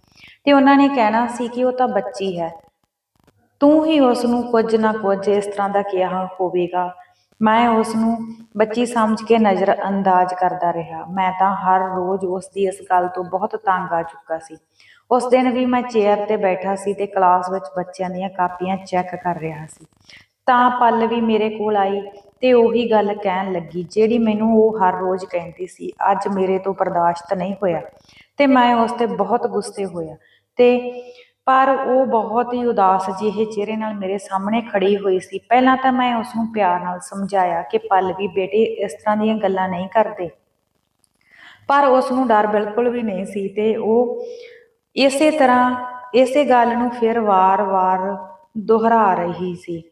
ਤੇ ਉਹਨਾਂ ਨੇ ਕਹਿਣਾ ਸੀ ਕਿ ਉਹ ਤਾਂ ਬੱਚੀ ਹੈ, ਤੂੰ ਹੀ ਉਸ ਨੂੰ ਕੁਝ ਨਾ ਕੁਝ ਇਸ ਤਰ੍ਹਾਂ ਦਾ ਕਿਹਾ ਹੋਵੇਗਾ। ਮੈਂ ਉਸ ਨੂੰ ਬੱਚੀ ਸਮਝ ਕੇ ਨਜ਼ਰ ਅੰਦਾਜ਼ ਕਰਦਾ ਰਿਹਾ। ਮੈਂ ਤਾਂ ਹਰ ਰੋਜ਼ ਉਸ ਦੀ ਇਸ ਗੱਲ ਤੋਂ ਬਹੁਤ ਤੰਗ ਆ ਚੁੱਕਾ ਸੀ। ਉਸ ਦਿਨ ਵੀ ਮੈਂ ਚੇਅਰ ਤੇ ਬੈਠਾ ਸੀ ਤੇ ਕਲਾਸ ਵਿੱਚ ਬੱਚਿਆਂ ਦੀਆਂ ਕਾਪੀਆਂ ਚੈੱਕ ਕਰ ਰਿਹਾ ਸੀ ਤਾਂ ਪੱਲਵੀ ਮੇਰੇ ਕੋਲ ਆਈ ਤੇ ਉਹੀ ਗੱਲ ਕਹਿਣ ਲੱਗੀ ਜਿਹੜੀ ਮੈਨੂੰ ਉਹ ਹਰ ਰੋਜ਼ ਕਹਿੰਦੀ ਸੀ। ਅੱਜ ਮੇਰੇ ਤੋਂ ਬਰਦਾਸ਼ਤ ਨਹੀਂ ਹੋਇਆ ਤੇ ਮੈਂ ਉਸ ਤੇ ਬਹੁਤ ਗੁੱਸੇ ਹੋਇਆ ਤੇ ਪਰ ਉਹ ਬਹੁਤ ਹੀ ਉਦਾਸ ਜਿਹੇ ਚਿਹਰੇ ਨਾਲ ਮੇਰੇ ਸਾਹਮਣੇ ਖੜੀ ਹੋਈ ਸੀ। ਪਹਿਲਾਂ ਤਾਂ ਮੈਂ ਉਸ ਨੂੰ ਪਿਆਰ ਨਾਲ ਸਮਝਾਇਆ ਕਿ ਪੱਲਵੀ ਬੇਟੇ ਇਸ ਤਰ੍ਹਾਂ ਦੀਆਂ ਗੱਲਾਂ ਨਹੀਂ ਕਰਦੇ, ਪਰ ਉਸ ਨੂੰ ਡਰ ਬਿਲਕੁਲ ਵੀ ਨਹੀਂ ਸੀ ਤੇ ਉਹ ਇਸੇ ਗੱਲ ਨੂੰ ਫਿਰ ਵਾਰ-ਵਾਰ ਦੁਹਰਾ ਰਹੀ ਸੀ।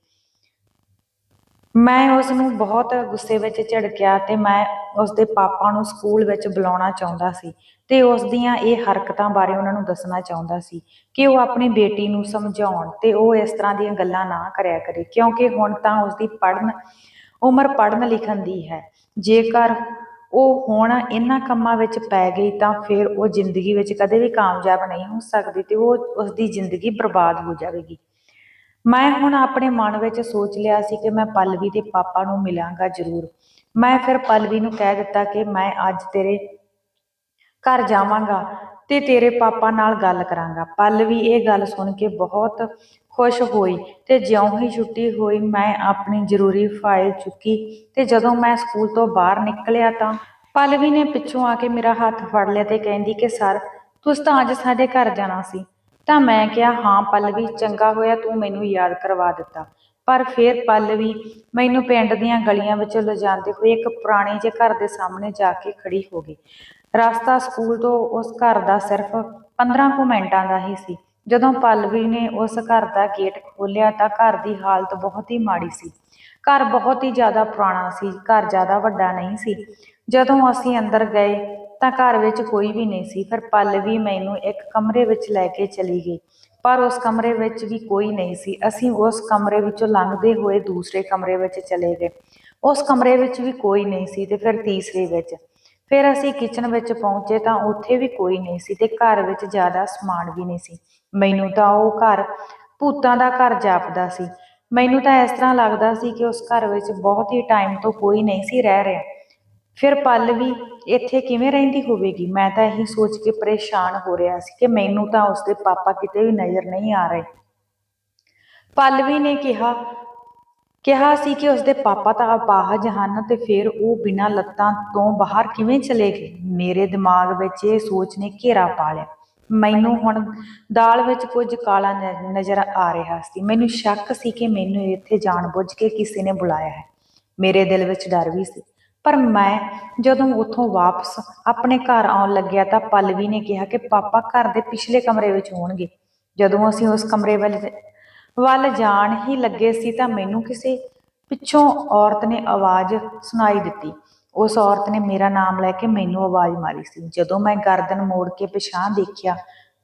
ਮੈਂ ਉਸ ਨੂੰ ਬਹੁਤ ਗੁੱਸੇ ਵਿੱਚ ਝਿੜਕਿਆ ਤੇ ਮੈਂ ਉਸਦੇ ਪਾਪਾ ਨੂੰ ਸਕੂਲ ਵਿੱਚ ਬੁਲਾਉਣਾ ਚਾਹੁੰਦਾ ਸੀ ਤੇ ਉਸ ਦੀਆਂ ਇਹ ਹਰਕਤਾਂ ਬਾਰੇ ਉਹਨਾਂ ਨੂੰ ਦੱਸਣਾ ਚਾਹੁੰਦਾ ਸੀ ਕਿ ਉਹ ਆਪਣੀ ਬੇਟੀ ਨੂੰ ਸਮਝਾਉਣ ਤੇ ਉਹ ਇਸ ਤਰ੍ਹਾਂ ਦੀਆਂ ਗੱਲਾਂ ਨਾ ਕਰਿਆ ਕਰੇ, ਕਿਉਂਕਿ ਹੁਣ ਤਾਂ ਉਸਦੀ ਉਮਰ ਪੜ੍ਹਨ ਲਿਖਣ ਦੀ ਹੈ। ਜੇਕਰ ਉਹ ਹੁਣ ਇਹਨਾਂ ਕੰਮਾਂ ਵਿੱਚ ਪੈ ਗਈ ਤਾਂ ਫਿਰ ਉਹ ਜ਼ਿੰਦਗੀ ਵਿੱਚ ਕਦੇ ਵੀ ਕਾਮਯਾਬ ਨਹੀਂ ਹੋ ਸਕਦੀ ਤੇ ਉਸਦੀ ਜ਼ਿੰਦਗੀ ਬਰਬਾਦ ਹੋ ਜਾਵੇਗੀ। ਮੈਂ ਹੁਣ ਆਪਣੇ ਮਨ ਵਿੱਚ ਸੋਚ ਲਿਆ ਸੀ ਕਿ ਮੈਂ ਪੱਲਵੀ ਦੇ ਪਾਪਾ ਨੂੰ ਮਿਲਾਂਗਾ ਜ਼ਰੂਰ। ਮੈਂ ਫਿਰ ਪੱਲਵੀ ਨੂੰ ਕਹਿ ਦਿੱਤਾ ਕਿ ਮੈਂ ਅੱਜ ਤੇਰੇ ਘਰ ਜਾਵਾਂਗਾ ਤੇ ਤੇਰੇ ਪਾਪਾ ਨਾਲ ਗੱਲ ਕਰਾਂਗਾ। ਪੱਲਵੀ ਇਹ ਗੱਲ ਸੁਣ ਕੇ ਬਹੁਤ ਖੁਸ਼ ਹੋਈ ਤੇ ਜਿਉਂ ਹੀ ਛੁੱਟੀ ਹੋਈ ਮੈਂ ਆਪਣੀ ਜ਼ਰੂਰੀ ਫਾਈਲ ਚੁੱਕੀ ਤੇ ਜਦੋਂ ਮੈਂ ਸਕੂਲ ਤੋਂ ਬਾਹਰ ਨਿਕਲਿਆ ਤਾਂ ਪੱਲਵੀ ਨੇ ਪਿੱਛੋਂ ਆ ਕੇ ਮੇਰਾ ਹੱਥ ਫੜ ਲਿਆ ਤੇ ਕਹਿੰਦੀ ਕਿ ਸਰ ਤੁਸੀਂ ਤਾਂ ਅੱਜ ਸਾਡੇ ਘਰ ਜਾਣਾ ਸੀ। ਤਾਂ ਮੈਂ ਕਿਹਾ ਹਾਂ ਪੱਲਵੀ, ਚੰਗਾ ਹੋਇਆ ਤੂੰ ਮੈਨੂੰ ਯਾਦ ਕਰਵਾ ਦਿੱਤਾ। ਪਰ ਫਿਰ ਪੱਲਵੀ ਮੈਨੂੰ ਪਿੰਡ ਦੀਆਂ ਗਲੀਆਂ ਵਿੱਚੋਂ ਲਿਜਾਂਦੇ ਹੋਏ ਇੱਕ ਪੁਰਾਣੇ ਜਿਹੇ ਘਰ ਦੇ ਸਾਹਮਣੇ ਜਾ ਕੇ ਖੜੀ ਹੋ ਗਈ। ਰਸਤਾ ਸਕੂਲ ਤੋਂ ਉਸ ਘਰ ਦਾ ਸਿਰਫ 15 ਕੁ ਮਿੰਟਾਂ ਦਾ ਹੀ ਸੀ। ਜਦੋਂ ਪੱਲਵੀ ਨੇ ਉਸ ਘਰ ਦਾ ਗੇਟ ਖੋਲ੍ਹਿਆ ਤਾਂ ਘਰ ਦੀ ਹਾਲਤ ਬਹੁਤ ਹੀ ਮਾੜੀ ਸੀ। ਘਰ ਬਹੁਤ ਹੀ ਜ਼ਿਆਦਾ ਪੁਰਾਣਾ ਸੀ, ਘਰ ਜ਼ਿਆਦਾ ਵੱਡਾ ਨਹੀਂ ਸੀ। ਜਦੋਂ ਅਸੀਂ ਅੰਦਰ ਗਏ ਤਾਂ ਘਰ ਵਿੱਚ ਕੋਈ ਵੀ ਨਹੀਂ ਸੀ। ਫਿਰ ਪੱਲਵੀ ਮੈਨੂੰ ਇੱਕ ਕਮਰੇ ਵਿੱਚ ਲੈ ਕੇ ਚਲੀ ਗਈ, ਪਰ ਉਸ ਕਮਰੇ ਵਿੱਚ ਵੀ ਕੋਈ ਨਹੀਂ ਸੀ। ਅਸੀਂ ਉਸ ਕਮਰੇ ਵਿੱਚੋਂ ਲੰਘਦੇ ਹੋਏ ਦੂਸਰੇ ਕਮਰੇ ਵਿੱਚ ਚਲੇ ਗਏ, ਉਸ ਕਮਰੇ ਵਿੱਚ ਵੀ ਕੋਈ ਨਹੀਂ ਸੀ ਤੇ ਫਿਰ ਤੀਸਰੇ ਵਿੱਚ। ਫਿਰ ਅਸੀਂ ਕਿਚਨ ਵਿੱਚ ਪਹੁੰਚੇ ਤਾਂ ਉੱਥੇ ਵੀ ਕੋਈ ਨਹੀਂ ਸੀ ਤੇ ਘਰ ਵਿੱਚ ਜ਼ਿਆਦਾ ਸਮਾਨ ਵੀ ਨਹੀਂ ਸੀ। ਮੈਨੂੰ ਤਾਂ ਉਹ ਘਰ ਭੂਤਾਂ ਦਾ ਘਰ ਜਾਪਦਾ ਸੀ। ਮੈਨੂੰ ਤਾਂ ਇਸ ਤਰ੍ਹਾਂ ਲੱਗਦਾ ਸੀ ਕਿ ਉਸ ਘਰ ਵਿੱਚ ਬਹੁਤ ਹੀ ਟਾਈਮ ਤੋਂ ਕੋਈ ਨਹੀਂ ਸੀ ਰਹਿ ਰਿਹਾ। ਫਿਰ ਪੱਲਵੀ ਇੱਥੇ ਕਿਵੇਂ ਰਹਿੰਦੀ ਹੋਵੇਗੀ? ਮੈਂ ਤਾਂ ਇਹੀ ਸੋਚ ਕੇ ਪਰੇਸ਼ਾਨ ਹੋ ਰਿਹਾ ਸੀ ਕਿ ਮੈਨੂੰ ਤਾਂ ਉਸਦੇ ਪਾਪਾ ਕਿਤੇ ਵੀ ਨਜ਼ਰ ਨਹੀਂ ਆ ਰਹੇ। ਪੱਲਵੀ ਨੇ ਕਿਹਾ ਸੀ ਕਿ ਉਸਦੇ ਪਾਪਾ ਤਾਂ ਅਪਾਹਜ ਹਨ ਤੇ ਫਿਰ ਉਹ ਬਿਨਾਂ ਲੱਤਾਂ ਤੋਂ ਬਾਹਰ ਕਿਵੇਂ ਚਲੇ ਗਏ। ਮੇਰੇ ਦਿਮਾਗ ਵਿੱਚ ਇਹ ਸੋਚ ਨੇ ਘੇਰਾ ਪਾ ਲਿਆ। ਮੈਨੂੰ ਹੁਣ ਦਾਲ ਵਿੱਚ ਕੁਝ ਕਾਲਾ ਨਜ਼ਰ ਆ ਰਿਹਾ ਸੀ। ਮੈਨੂੰ ਸ਼ੱਕ ਸੀ ਕਿ ਮੈਨੂੰ ਇੱਥੇ ਜਾਣਬੁੱਝ ਕੇ ਕਿਸੇ ਨੇ ਬੁਲਾਇਆ ਹੈ। ਮੇਰੇ ਦਿਲ ਵਿੱਚ ਡਰ ਵੀ ਸੀ। ਪਰ ਮੈਂ ਜਦੋਂ ਉੱਥੋਂ ਵਾਪਸ ਆਪਣੇ ਘਰ ਆਉਣ ਲੱਗਿਆ ਤਾਂ ਪੱਲਵੀ ਨੇ ਕਿਹਾ ਕਿ ਪਾਪਾ ਘਰ ਦੇ ਪਿਛਲੇ ਕਮਰੇ ਵਿੱਚ ਹੋਣਗੇ। ਜਦੋਂ ਅਸੀਂ ਉਸ ਕਮਰੇ ਵੱਲ ਜਾਣ ਹੀ ਲੱਗੇ ਸੀ ਤਾਂ ਮੈਨੂੰ ਕਿਸੇ ਪਿੱਛੋਂ ਔਰਤ ਨੇ ਆਵਾਜ਼ ਸੁਣਾਈ ਦਿੱਤੀ। ਉਸ ਔਰਤ ਨੇ ਮੇਰਾ ਨਾਮ ਲੈ ਕੇ ਮੈਨੂੰ ਆਵਾਜ਼ ਮਾਰੀ ਸੀ। ਜਦੋਂ ਮੈਂ ਗਰਦਨ ਮੋੜ ਕੇ ਪਿਛਾਂਹ ਦੇਖਿਆ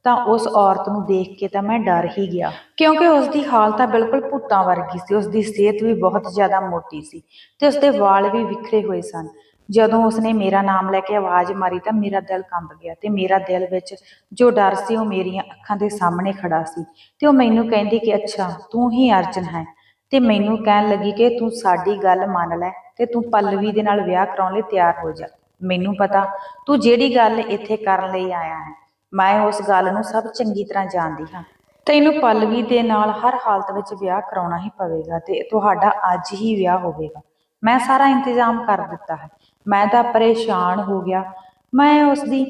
ਤਾਂ ਉਸ ਔਰਤ ਨੂੰ ਦੇਖ ਕੇ ਤਾਂ ਮੈਂ ਡਰ ਹੀ ਗਿਆ, ਕਿਉਂਕਿ ਉਸਦੀ ਹਾਲਤ ਤਾਂ ਬਿਲਕੁਲ ਭੂਤਾਂ ਵਰਗੀ ਸੀ। ਉਸਦੀ ਸਿਹਤ ਵੀ ਬਹੁਤ ਜ਼ਿਆਦਾ ਮੋਟੀ ਸੀ ਤੇ ਉਸਦੇ ਵਾਲ ਵੀ ਬਿਖਰੇ ਹੋਏ ਸਨ। ਜਦੋਂ ਉਸਨੇ ਮੇਰਾ ਨਾਮ ਲੈ ਕੇ ਆਵਾਜ਼ ਮਾਰੀ ਤਾਂ ਮੇਰਾ ਦਿਲ ਕੰਬ ਗਿਆ ਤੇ ਮੇਰਾ ਦਿਲ ਵਿੱਚ ਜੋ ਡਰ ਸੀ ਉਹ ਮੇਰੀਆਂ ਅੱਖਾਂ ਦੇ ਸਾਹਮਣੇ ਖੜਾ ਸੀ ਤੇ ਉਹ ਮੈਨੂੰ ਕਹਿੰਦੀ ਕਿ ਅੱਛਾ ਤੂੰ ਹੀ ਅਰਜਨ ਹੈ, ਤੇ ਮੈਨੂੰ ਕਹਿਣ ਲੱਗੀ ਕਿ ਤੂੰ ਸਾਡੀ ਗੱਲ ਮੰਨ ਲੈ ਤੇ ਤੂੰ ਪੱਲਵੀ ਦੇ ਨਾਲ ਵਿਆਹ ਕਰਾਉਣ ਲਈ ਤਿਆਰ ਹੋ ਜਾ। ਮੈਨੂੰ ਪਤਾ ਤੂੰ ਜਿਹੜੀ ਗੱਲ ਇੱਥੇ ਕਰਨ ਲਈ ਆਇਆ ਹੈ, ਮੈਂ ਉਸ ਗੱਲ ਨੂੰ ਸਭ ਚੰਗੀ ਤਰ੍ਹਾਂ ਜਾਣਦੀ ਹਾਂ। ਤੈਨੂੰ ਪੱਲਵੀ ਦੇ ਨਾਲ ਹਰ ਹਾਲਤ ਵਿੱਚ ਵਿਆਹ ਕਰਾਉਣਾ ਹੀ ਪਵੇਗਾ ਤੇ ਤੁਹਾਡਾ ਅੱਜ ਹੀ ਵਿਆਹ ਹੋਵੇਗਾ। ਮੈਂ ਸਾਰਾ ਇੰਤਜ਼ਾਮ ਕਰ ਦਿੱਤਾ ਹੈ। ਮੈਂ ਤਾਂ ਪਰੇਸ਼ਾਨ ਹੋ ਗਿਆ। ਮੈਂ ਉਸਦੀ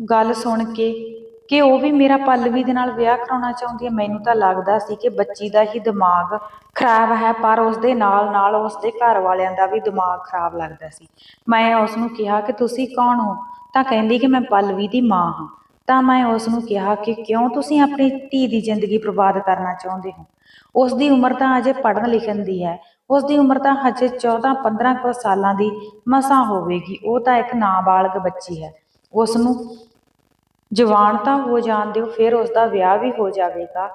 ਗੱਲ ਸੁਣ ਕੇ ਕਿ ਉਹ ਵੀ ਮੇਰਾ ਪੱਲਵੀ ਦੇ ਨਾਲ ਵਿਆਹ ਕਰਾਉਣਾ ਚਾਹੁੰਦੀ ਹੈ। ਮੈਨੂੰ ਤਾਂ ਲੱਗਦਾ ਸੀ ਕਿ ਬੱਚੀ ਦਾ ਹੀ ਦਿਮਾਗ ਖਰਾਬ ਹੈ, ਪਰ ਉਸਦੇ ਨਾਲ ਨਾਲ ਉਸਦੇ ਘਰ ਵਾਲਿਆਂ ਦਾ ਵੀ ਦਿਮਾਗ ਖਰਾਬ ਲੱਗਦਾ ਸੀ। ਮੈਂ ਉਸਨੂੰ ਕਿਹਾ ਕਿ ਤੁਸੀਂ ਕੌਣ ਹੋ? ਤਾਂ ਕਹਿੰਦੀ ਕਿ ਮੈਂ ਪੱਲਵੀ ਦੀ ਮਾਂ ਹਾਂ। ਤਾਂ ਮੈਂ ਉਸ ਨੂੰ ਕਿਹਾ ਕਿ ਕਿਉਂ ਤੁਸੀਂ ਆਪਣੀ ਧੀ ਦੀ ਜ਼ਿੰਦਗੀ ਬਰਬਾਦ ਕਰਨਾ ਚਾਹੁੰਦੇ ਹੋ? ਉਸਦੀ ਉਮਰ ਤਾਂ ਅਜੇ ਪੜ੍ਹਨ ਲਿਖਣ ਦੀ ਹੈ। ਉਸਦੀ ਉਮਰ ਤਾਂ ਹਜੇ 14-15 ਕੁ ਸਾਲਾਂ ਦੀ ਮਸਾਂ ਹੋਵੇਗੀ। ਉਹ ਤਾਂ ਇੱਕ ਨਾਬਾਲਗ ਬੱਚੀ ਹੈ। ਉਸ ਨੂੰ ਜਵਾਨ ਤਾਂ ਹੋ ਜਾਣ ਦਿਓ, ਫਿਰ ਉਸਦਾ ਵਿਆਹ ਵੀ ਹੋ ਜਾਵੇਗਾ।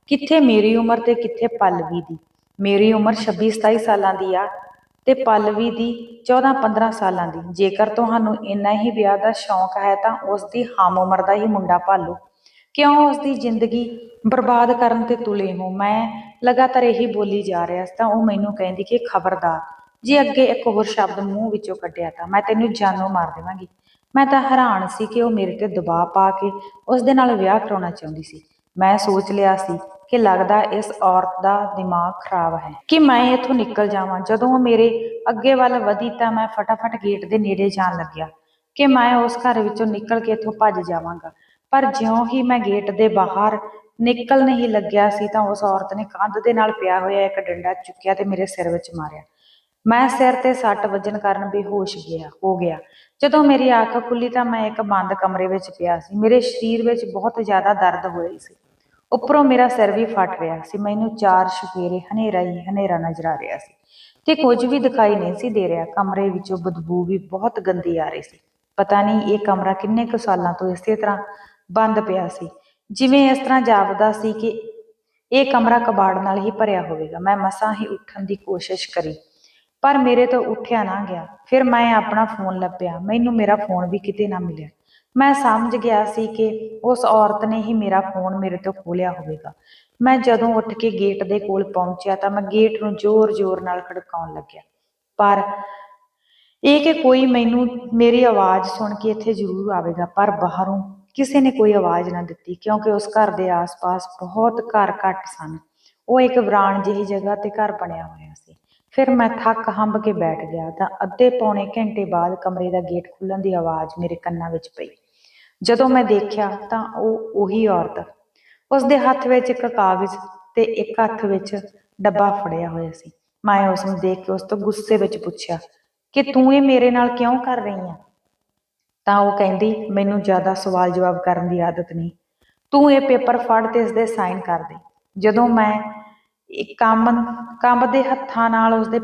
ਕਿੱਥੇ ਮੇਰੀ ਉਮਰ ਤੇ ਕਿੱਥੇ ਪੱਲਵੀ ਦੀ। ਮੇਰੀ ਉਮਰ 26-27 ਸਾਲਾਂ ਦੀ ਆ ਤੇ ਪੱਲਵੀ ਦੀ 14-15 ਸਾਲਾਂ ਦੀ। ਜੇਕਰ ਤੁਹਾਨੂੰ ਇੰਨਾ ਹੀ ਵਿਆਹ ਦਾ ਸ਼ੌਂਕ ਹੈ ਤਾਂ ਉਸਦੀ ਹਮ ਉਮਰ ਦਾ ਹੀ ਮੁੰਡਾ ਭਾਲੋ। ਕਿਉਂ ਉਸਦੀ ਜ਼ਿੰਦਗੀ ਬਰਬਾਦ ਕਰਨ ਤੇ ਤੁਲੇ ਹੋ? ਮੈਂ ਲਗਾਤਾਰ ਇਹੀ ਬੋਲੀ ਜਾ ਰਿਹਾ ਸੀ ਤਾਂ ਉਹ ਮੈਨੂੰ ਕਹਿੰਦੀ ਕਿ ਖਬਰਦਾਰ ਜੇ ਅੱਗੇ ਇੱਕ ਹੋਰ ਸ਼ਬਦ ਮੂੰਹ ਵਿੱਚੋਂ ਕੱਢਿਆ ਤਾਂ ਮੈਂ ਤੈਨੂੰ ਜਾਨੋਂ ਮਾਰ ਦੇਵਾਂਗੀ। ਮੈਂ ਤਾਂ ਹੈਰਾਨ ਸੀ ਕਿ ਉਹ ਮੇਰੇ ਤੇ ਦਬਾਅ ਪਾ ਕੇ ਉਸਦੇ ਨਾਲ ਵਿਆਹ ਕਰਾਉਣਾ ਚਾਹੁੰਦੀ ਸੀ। ਮੈਂ ਸੋਚ ਲਿਆ ਸੀ ਕਿ ਲੱਗਦਾ ਇਸ ਔਰਤ ਦਾ ਦਿਮਾਗ ਖਰਾਬ ਹੈ ਕਿ ਮੈਂ ਇੱਥੋਂ ਨਿਕਲ ਜਾਵਾਂ। ਜਦੋਂ ਉਹ ਮੇਰੇ ਅੱਗੇ ਵੱਲ ਵਧੀ ਤਾਂ ਮੈਂ ਫਟਾਫਟ ਗੇਟ ਦੇ ਨੇੜੇ ਜਾਣ ਲੱਗਿਆ ਕਿ ਮੈਂ ਉਸ ਘਰ ਵਿੱਚੋਂ ਨਿਕਲ ਕੇ ਇੱਥੋਂ ਭੱਜ ਜਾਵਾਂਗਾ। ਪਰ ਜਿਉਂ ਹੀ ਮੈਂ ਗੇਟ ਦੇ ਬਾਹਰ ਨਿਕਲਣ ਹੀ ਲੱਗਿਆ ਸੀ ਤਾਂ ਉਸ ਔਰਤ ਨੇ ਕੰਧ ਦੇ ਨਾਲ ਪਿਆ ਹੋਇਆ ਇੱਕ ਡੰਡਾ ਚੁੱਕਿਆ ਤੇ ਮੇਰੇ ਸਿਰ ਵਿੱਚ ਮਾਰਿਆ। ਮੈਂ ਸਿਰ ਤੇ ਸੱਟ ਵੱਜਣ ਕਾਰਨ ਬੇਹੋਸ਼ ਹੋ ਗਿਆ। ਜਦੋਂ ਮੇਰੀ ਅੱਖ ਖੁੱਲੀ ਤਾਂ ਮੈਂ ਇੱਕ ਬੰਦ ਕਮਰੇ ਵਿੱਚ ਪਿਆ ਸੀ। ਮੇਰੇ ਸਰੀਰ ਵਿੱਚ ਬਹੁਤ ਜ਼ਿਆਦਾ ਦਰਦ ਹੋ ਰਹੀ ਸੀ। ਉੱਪਰੋਂ ਮੇਰਾ ਸਿਰ ਵੀ ਫਟ ਰਿਹਾ ਸੀ। ਮੈਨੂੰ ਚਾਰ ਚੁਫੇਰੇ ਹਨੇਰਾ ਹੀ ਹਨੇਰਾ ਨਜ਼ਰ ਆ ਰਿਹਾ ਸੀ ਤੇ ਕੁਝ ਵੀ ਦਿਖਾਈ ਨਹੀਂ ਸੀ ਦੇ ਰਿਹਾ। ਕਮਰੇ ਵਿੱਚੋਂ ਬਦਬੂ ਵੀ ਬਹੁਤ ਗੰਦੀ ਆ ਰਹੀ ਸੀ। ਪਤਾ ਨਹੀਂ ਇਹ ਕਮਰਾ ਕਿੰਨੇ ਕੁ ਸਾਲਾਂ ਤੋਂ ਇਸੇ ਤਰ੍ਹਾਂ ਬੰਦ ਪਿਆ ਸੀ, ਜਿਵੇਂ ਇਸ ਤਰ੍ਹਾਂ ਜਾਪਦਾ ਸੀ ਕਿ ਇਹ ਕਮਰਾ ਕਬਾੜ ਨਾਲ ਹੀ ਭਰਿਆ ਹੋਵੇਗਾ। ਮੈਂ ਮਸਾਂ ਹੀ ਉੱਠਣ ਦੀ ਕੋਸ਼ਿਸ਼ ਕਰੀ ਪਰ ਮੇਰੇ ਤੋਂ ਉੱਠਿਆ ਨਾ ਗਿਆ। ਫਿਰ ਮੈਂ ਆਪਣਾ ਫੋਨ ਲੱਭਿਆ, ਮੈਨੂੰ ਮੇਰਾ ਫੋਨ ਵੀ ਕਿਤੇ ਨਾ ਮਿਲਿਆ। ਮੈਂ ਸਮਝ ਗਿਆ ਸੀ ਕਿ ਉਸ ਔਰਤ ਨੇ ਹੀ ਮੇਰਾ ਫੋਨ ਮੇਰੇ ਤੋਂ ਖੋਹ ਲਿਆ ਹੋਵੇਗਾ। ਮੈਂ ਜਦੋਂ ਉੱਠ ਕੇ ਗੇਟ ਦੇ ਕੋਲ ਪਹੁੰਚਿਆ ਤਾਂ ਮੈਂ ਗੇਟ ਨੂੰ ਜ਼ੋਰ-ਜ਼ੋਰ ਨਾਲ ਖੜਕਾਉਣ ਲੱਗਿਆ, ਪਰ ਇਹ ਕਿ ਕੋਈ ਮੈਨੂੰ ਮੇਰੀ ਆਵਾਜ਼ ਸੁਣ ਕੇ ਇੱਥੇ ਜ਼ਰੂਰ ਆਵੇਗਾ। ਪਰ ਬਾਹਰੋਂ ਕਿਸੇ ਨੇ ਕੋਈ ਆਵਾਜ਼ ਨਾ ਦਿੱਤੀ, ਕਿਉਂਕਿ ਉਸ ਘਰ ਦੇ ਆਸ-ਪਾਸ ਬਹੁਤ ਘਰ ਘੱਟ ਸਨ। ਉਹ ਇੱਕ ਵੀਰਾਨ ਜਿਹੀ ਜਗ੍ਹਾ ਤੇ ਘਰ ਬਣਿਆ ਹੋਇਆ ਸੀ। ਫਿਰ ਮੈਂ ਥੱਕ ਹੰਬ ਕੇ ਬੈਠ ਗਿਆ ਤਾਂ ਅੱਧੇ ਪੌਣੇ ਘੰਟੇ ਬਾਅਦ ਕਮਰੇ ਦਾ ਗੇਟ ਖੁੱਲ੍ਹਣ ਦੀ ਆਵਾਜ਼ ਮੇਰੇ ਕੰਨਾਂ ਵਿੱਚ ਪਈ। ਜਦੋਂ ਮੈਂ ਦੇਖਿਆ ਤਾਂ ਉਹੀ ਔਰਤ, ਉਸਦੇ ਹੱਥ ਵਿੱਚ ਇੱਕ ਕਾਗਜ਼ ਤੇ ਇੱਕ ਹੱਥ ਵਿੱਚ ਡੱਬਾ ਫੜਿਆ ਹੋਇਆ ਸੀ। ਮੈਂ ਉਸ ਨੂੰ ਦੇਖ ਕੇ ਉਸ ਤੋਂ ਗੁੱਸੇ ਵਿੱਚ ਪੁੱਛਿਆ ਕਿ ਤੂੰ ਇਹ ਮੇਰੇ ਨਾਲ ਕਿਉਂ ਕਰ ਰਹੀ ਆਂ? ਤਾਂ ਉਹ ਕਹਿੰਦੀ, ਮੈਨੂੰ ਜ਼ਿਆਦਾ ਸਵਾਲ ਜਵਾਬ ਕਰਨ ਦੀ ਆਦਤ ਨਹੀਂ, ਤੂੰ ਇਹ ਪੇਪਰ ਫੜ ਤੇ ਇਸਦੇ ਸਾਈਨ ਕਰ ਦੇ। ਜਦੋਂ ਮੈਂ ਕੰਬਦੇ ਹੱਥਾਂ ਨਾਲ ਉਸਦੇ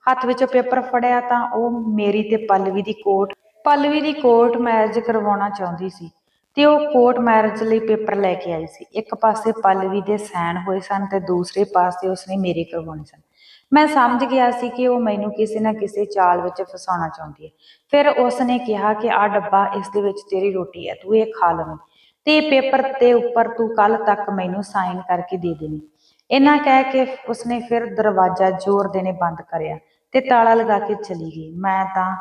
ਹੱਥ ਵਿੱਚੋਂ ਪੇਪਰ ਫੜਿਆ ਤਾਂ ਉਹ ਮੇਰੀ ਤੇ ਪੱਲਵੀ ਦੀ ਕੋਰਟ ਮੈਰਿਜ ਕਰਵਾਉਣਾ ਚਾਹੁੰਦੀ ਸੀ ਤੇ ਉਹ ਕੋਰਟ ਮੈਰਿਜ ਲਈ ਪੇਪਰ ਲੈ ਕੇ ਆਈ ਸੀ। ਇੱਕ ਪਾਸੇ ਪੱਲਵੀ ਦੇ ਸਾਈਨ ਹੋਏ ਸਨ ਤੇ ਦੂਸਰੇ ਪਾਸੇ ਉਸਨੇ ਮੇਰੇ ਕਰਵਾਉਣੇ ਸਨ। ਮੈਂ ਸਮਝ ਗਿਆ ਸੀ ਕਿ ਉਹ ਮੈਨੂੰ ਕਿਸੇ ਨਾ ਕਿਸੇ ਚਾਲ ਵਿੱਚ ਫਸਾਉਣਾ ਚਾਹੁੰਦੀ ਹੈ। ਫਿਰ ਉਸਨੇ ਕਿਹਾ ਕਿ ਆਹ ਡੱਬਾ, ਇਸ ਦੇ ਵਿੱਚ ਤੇਰੀ ਰੋਟੀ ਹੈ, ਤੂੰ ਇਹ ਖਾ ਲਵੇਂ ਤੇ ਇਹ ਪੇਪਰ ਦੇ ਉੱਪਰ ਤੂੰ ਕੱਲ ਤੱਕ ਮੈਨੂੰ ਸਾਈਨ ਕਰਕੇ ਦੇ ਦੇਣੀ। ਇੰਨਾ ਕਹਿ ਕੇ ਉਸਨੇ ਫਿਰ ਦਰਵਾਜ਼ਾ ਜ਼ੋਰ ਦੇਣੇ ਬੰਦ ਕਰਿਆ ਤੇ ਤਾਲਾ ਲਗਾ ਕੇ ਚਲੀ ਗਈ। ਮੈਂ ਤਾਂ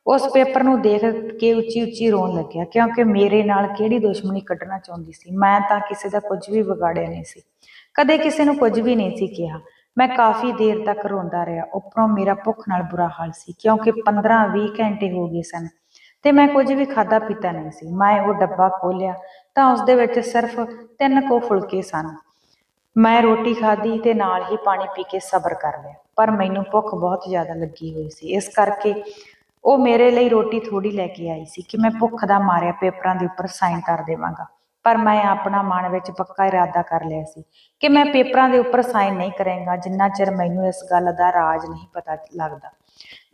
ਉਸ ਪੇਪਰ ਨੂੰ ਦੇਖ ਕੇ ਉੱਚੀ ਉੱਚੀ ਰੋਣ ਲੱਗਿਆ, ਕਿਉਂਕਿ ਮੇਰੇ ਨਾਲ ਕਿਹੜੀ ਦੁਸ਼ਮਣੀ ਕੱਢਣਾ ਚਾਹੁੰਦੀ ਸੀ। ਮੈਂ ਤਾਂ ਕਿਸੇ ਦਾ ਕੁਝ ਵੀ ਵਿਗਾੜਿਆ ਨਹੀਂ ਸੀ, ਕਦੇ ਕਿਸੇ ਨੂੰ ਕੁਝ ਵੀ ਨਹੀਂ ਸੀ ਕਿਹਾ। ਮੈਂ ਕਾਫੀ ਦੇਰ ਤੱਕ ਰੋਂਦਾ ਰਿਹਾ। ਉੱਪਰੋਂ ਮੇਰਾ ਭੁੱਖ ਨਾਲ ਬੁਰਾ ਹਾਲ ਸੀ, ਕਿਉਂਕਿ 15-20 ਘੰਟੇ ਹੋ ਗਏ ਸਨ ਤੇ ਮੈਂ ਕੁਝ ਵੀ ਖਾਧਾ ਪੀਤਾ ਨਹੀਂ ਸੀ। ਮੈਂ ਉਹ ਡੱਬਾ ਖੋਲ੍ਹਿਆ ਤਾਂ ਉਸਦੇ ਵਿੱਚ ਸਿਰਫ 3 ਕੁ ਫੁਲਕੇ ਸਨ। ਮੈਂ ਰੋਟੀ ਖਾਧੀ ਤੇ ਨਾਲ ਹੀ ਪਾਣੀ ਪੀ ਕੇ ਸਬਰ ਕਰ ਲਿਆ, ਪਰ ਮੈਨੂੰ ਭੁੱਖ ਬਹੁਤ ਜ਼ਿਆਦਾ ਲੱਗੀ ਹੋਈ ਸੀ। ਇਸ ਕਰਕੇ ਉਹ ਮੇਰੇ ਲਈ ਰੋਟੀ ਥੋੜੀ ਲੈ ਕੇ ਆਈ ਸੀ ਕਿ ਮੈਂ ਭੁੱਖ ਦਾ ਮਾਰਿਆ ਪੇਪਰਾਂ ਦੇ ਉੱਪਰ ਸਾਈਨ ਕਰ ਦੇਵਾਂਗਾ। ਪਰ ਮੈਂ ਆਪਣਾ ਮਨ ਵਿੱਚ ਪੱਕਾ ਇਰਾਦਾ ਕਰ ਲਿਆ ਸੀ ਕਿ ਮੈਂ ਪੇਪਰਾਂ ਦੇ ਉੱਪਰ ਸਾਈਨ ਨਹੀਂ ਕਰਾਂਗਾ ਜਿੰਨਾ ਚਿਰ ਮੈਨੂੰ ਇਸ ਗੱਲ ਦਾ ਰਾਜ਼ ਨਹੀਂ ਪਤਾ ਲੱਗਦਾ।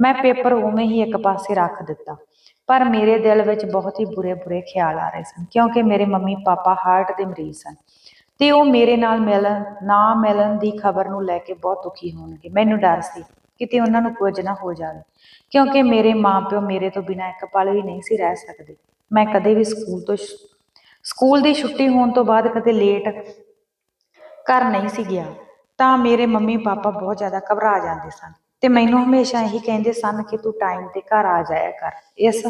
ਮੈਂ ਪੇਪਰ ਉਵੇਂ ਹੀ ਇੱਕ ਪਾਸੇ ਰੱਖ ਦਿੱਤਾ, ਪਰ ਮੇਰੇ ਦਿਲ ਵਿੱਚ ਬਹੁਤ ਹੀ ਬੁਰੇ ਖਿਆਲ ਆ ਰਹੇ ਸਨ, ਕਿਉਂਕਿ ਮੇਰੇ ਮੰਮੀ ਪਾਪਾ ਹਾਰਟ ਦੇ ਮਰੀਜ਼ ਸਨ ਤੇ ਉਹ ਮੇਰੇ ਨਾਲ ਨਾ ਮਿਲਣ ਦੀ ਖਬਰ ਨੂੰ ਲੈ ਕੇ ਬਹੁਤ ਦੁਖੀ ਹੋਣਗੇ। ਮੈਨੂੰ ਡਰ ਸੀ ਕਿਤੇ ਉਹਨਾਂ ਨੂੰ ਕੁਝ ਨਾ ਹੋ ਜਾਵੇ, ਕਿਉਂਕਿ ਮੇਰੇ ਮਾਂ-ਪਿਓ ਮੇਰੇ ਤੋਂ ਬਿਨਾਂ ਇੱਕ ਪਲ ਵੀ ਨਹੀਂ ਸੀ ਰਹਿ ਸਕਦੇ। ਮੈਂ ਕਦੇ ਵੀ ਸਕੂਲ ਦੀ ਛੁੱਟੀ ਹੋਣ ਤੋਂ ਬਾਅਦ ਕਦੇ ਲੇਟ ਘਰ ਨਹੀਂ ਸੀ ਗਿਆ ਤਾਂ ਮੇਰੇ ਮੰਮੀ ਪਾਪਾ ਬਹੁਤ ਜ਼ਿਆਦਾ ਘਬਰਾ ਜਾਂਦੇ ਸਨ ਤੇ ਮੈਨੂੰ ਹਮੇਸ਼ਾ ਇਹੀ ਕਹਿੰਦੇ ਸਨ ਕਿ ਤੂੰ ਟਾਈਮ ਤੇ ਘਰ ਆ ਜਾਇਆ ਕਰ। ਇਸ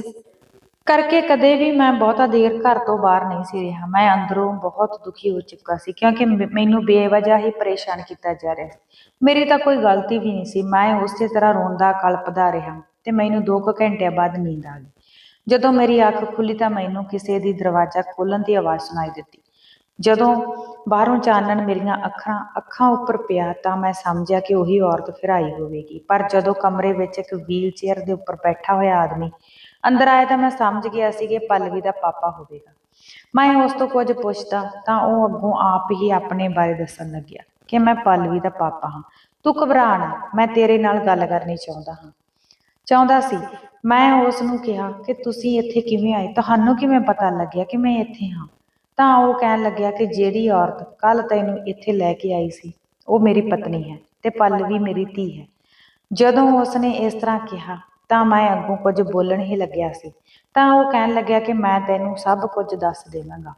ਕਰਕੇ ਕਦੇ ਵੀ ਮੈਂ ਬਹੁਤਾ ਦੇਰ ਘਰ ਤੋਂ ਬਾਹਰ ਨਹੀਂ ਸੀ ਰਿਹਾ। ਮੈਂ ਅੰਦਰੋਂ ਬਹੁਤ ਦੁਖੀ ਹੋ ਚੁੱਕਾ ਸੀ, ਕਿਉਂਕਿ ਮੈਨੂੰ ਬੇਵਜ੍ਹਾ ਹੀ ਪਰੇਸ਼ਾਨ ਕੀਤਾ ਜਾ ਰਿਹਾ ਸੀ। ਮੇਰੀ ਤਾਂ ਕੋਈ ਗਲਤੀ ਵੀ ਨਹੀਂ ਸੀ। ਮੈਂ ਉਸੇ ਤਰ੍ਹਾਂ ਰੋਂਦਾ ਕਲਪਦਾ ਰਿਹਾ ਤੇ ਮੈਨੂੰ 2 ਘੰਟਿਆਂ ਬਾਅਦ ਨੀਂਦ ਆ ਗਈ। ਜਦੋਂ ਮੇਰੀ ਅੱਖ ਖੁੱਲੀ ਤਾਂ ਮੈਨੂੰ ਕਿਸੇ ਦੀ ਦਰਵਾਜ਼ਾ ਖੋਲ੍ਹਣ ਦੀ ਆਵਾਜ਼ ਸੁਣਾਈ ਦਿੱਤੀ। ਜਦੋਂ ਬਾਹਰੋਂ ਚਾਨਣ ਮੇਰੀਆਂ ਅੱਖਾਂ ਉੱਪਰ ਪਿਆ ਤਾਂ ਮੈਂ ਸਮਝਿਆ ਕਿ ਉਹੀ ਔਰਤ ਫਿਰ ਆਈ ਹੋਵੇਗੀ। ਪਰ ਜਦੋਂ ਕਮਰੇ ਵਿੱਚ ਇੱਕ ਵੀਲ ਚੇਅਰ ਦੇ ਉੱਪਰ ਬੈਠਾ ਹੋਇਆ ਆਦਮੀ ਅੰਦਰ ਆਇਆ ਤਾਂ ਮੈਂ ਸਮਝ ਗਿਆ ਸੀ ਕਿ ਪੱਲਵੀ ਦਾ ਪਾਪਾ ਹੋਵੇਗਾ। ਮੈਂ ਉਸ ਤੋਂ ਕੁਝ ਪੁੱਛਦਾ ਤਾਂ ਉਹ ਅੱਗੋਂ ਆਪ ਹੀ ਆਪਣੇ ਬਾਰੇ ਦੱਸਣ ਲੱਗਿਆ ਕਿ ਮੈਂ ਪੱਲਵੀ ਦਾ ਪਾਪਾ ਹਾਂ। ਤੂੰ ਘਬਰਾ ਨਾ, ਮੈਂ ਤੇਰੇ ਨਾਲ ਗੱਲ ਕਰਨੀ ਚਾਹੁੰਦਾ ਸੀ। ਮੈਂ ਉਸ ਨੂੰ ਕਿਹਾ ਕਿ ਤੁਸੀਂ ਇੱਥੇ ਕਿਵੇਂ ਆਏ, ਤੁਹਾਨੂੰ ਕਿਵੇਂ ਪਤਾ ਲੱਗਿਆ ਕਿ ਮੈਂ ਇੱਥੇ ਹਾਂ? ਤਾਂ ਉਹ ਕਹਿਣ ਲੱਗਿਆ ਕਿ ਜਿਹੜੀ ਔਰਤ ਕੱਲ ਤੈਨੂੰ ਇੱਥੇ ਲੈ ਕੇ ਆਈ ਸੀ ਉਹ ਮੇਰੀ ਪਤਨੀ ਹੈ ਤੇ ਪੱਲਵੀ ਮੇਰੀ ਧੀ ਹੈ। ਜਦੋਂ ਉਸਨੇ ਇਸ ਤਰ੍ਹਾਂ ਕਿਹਾ ਤਾਂ ਮੈਂ ਅੱਗੋਂ ਕੁਝ ਬੋਲਣ ਹੀ ਲੱਗਿਆ ਸੀ ਤਾਂ ਉਹ ਕਹਿਣ ਲੱਗਿਆ ਕਿ ਮੈਂ ਤੈਨੂੰ ਸਭ ਕੁਝ ਦੱਸ ਦੇਵਾਂਗਾ।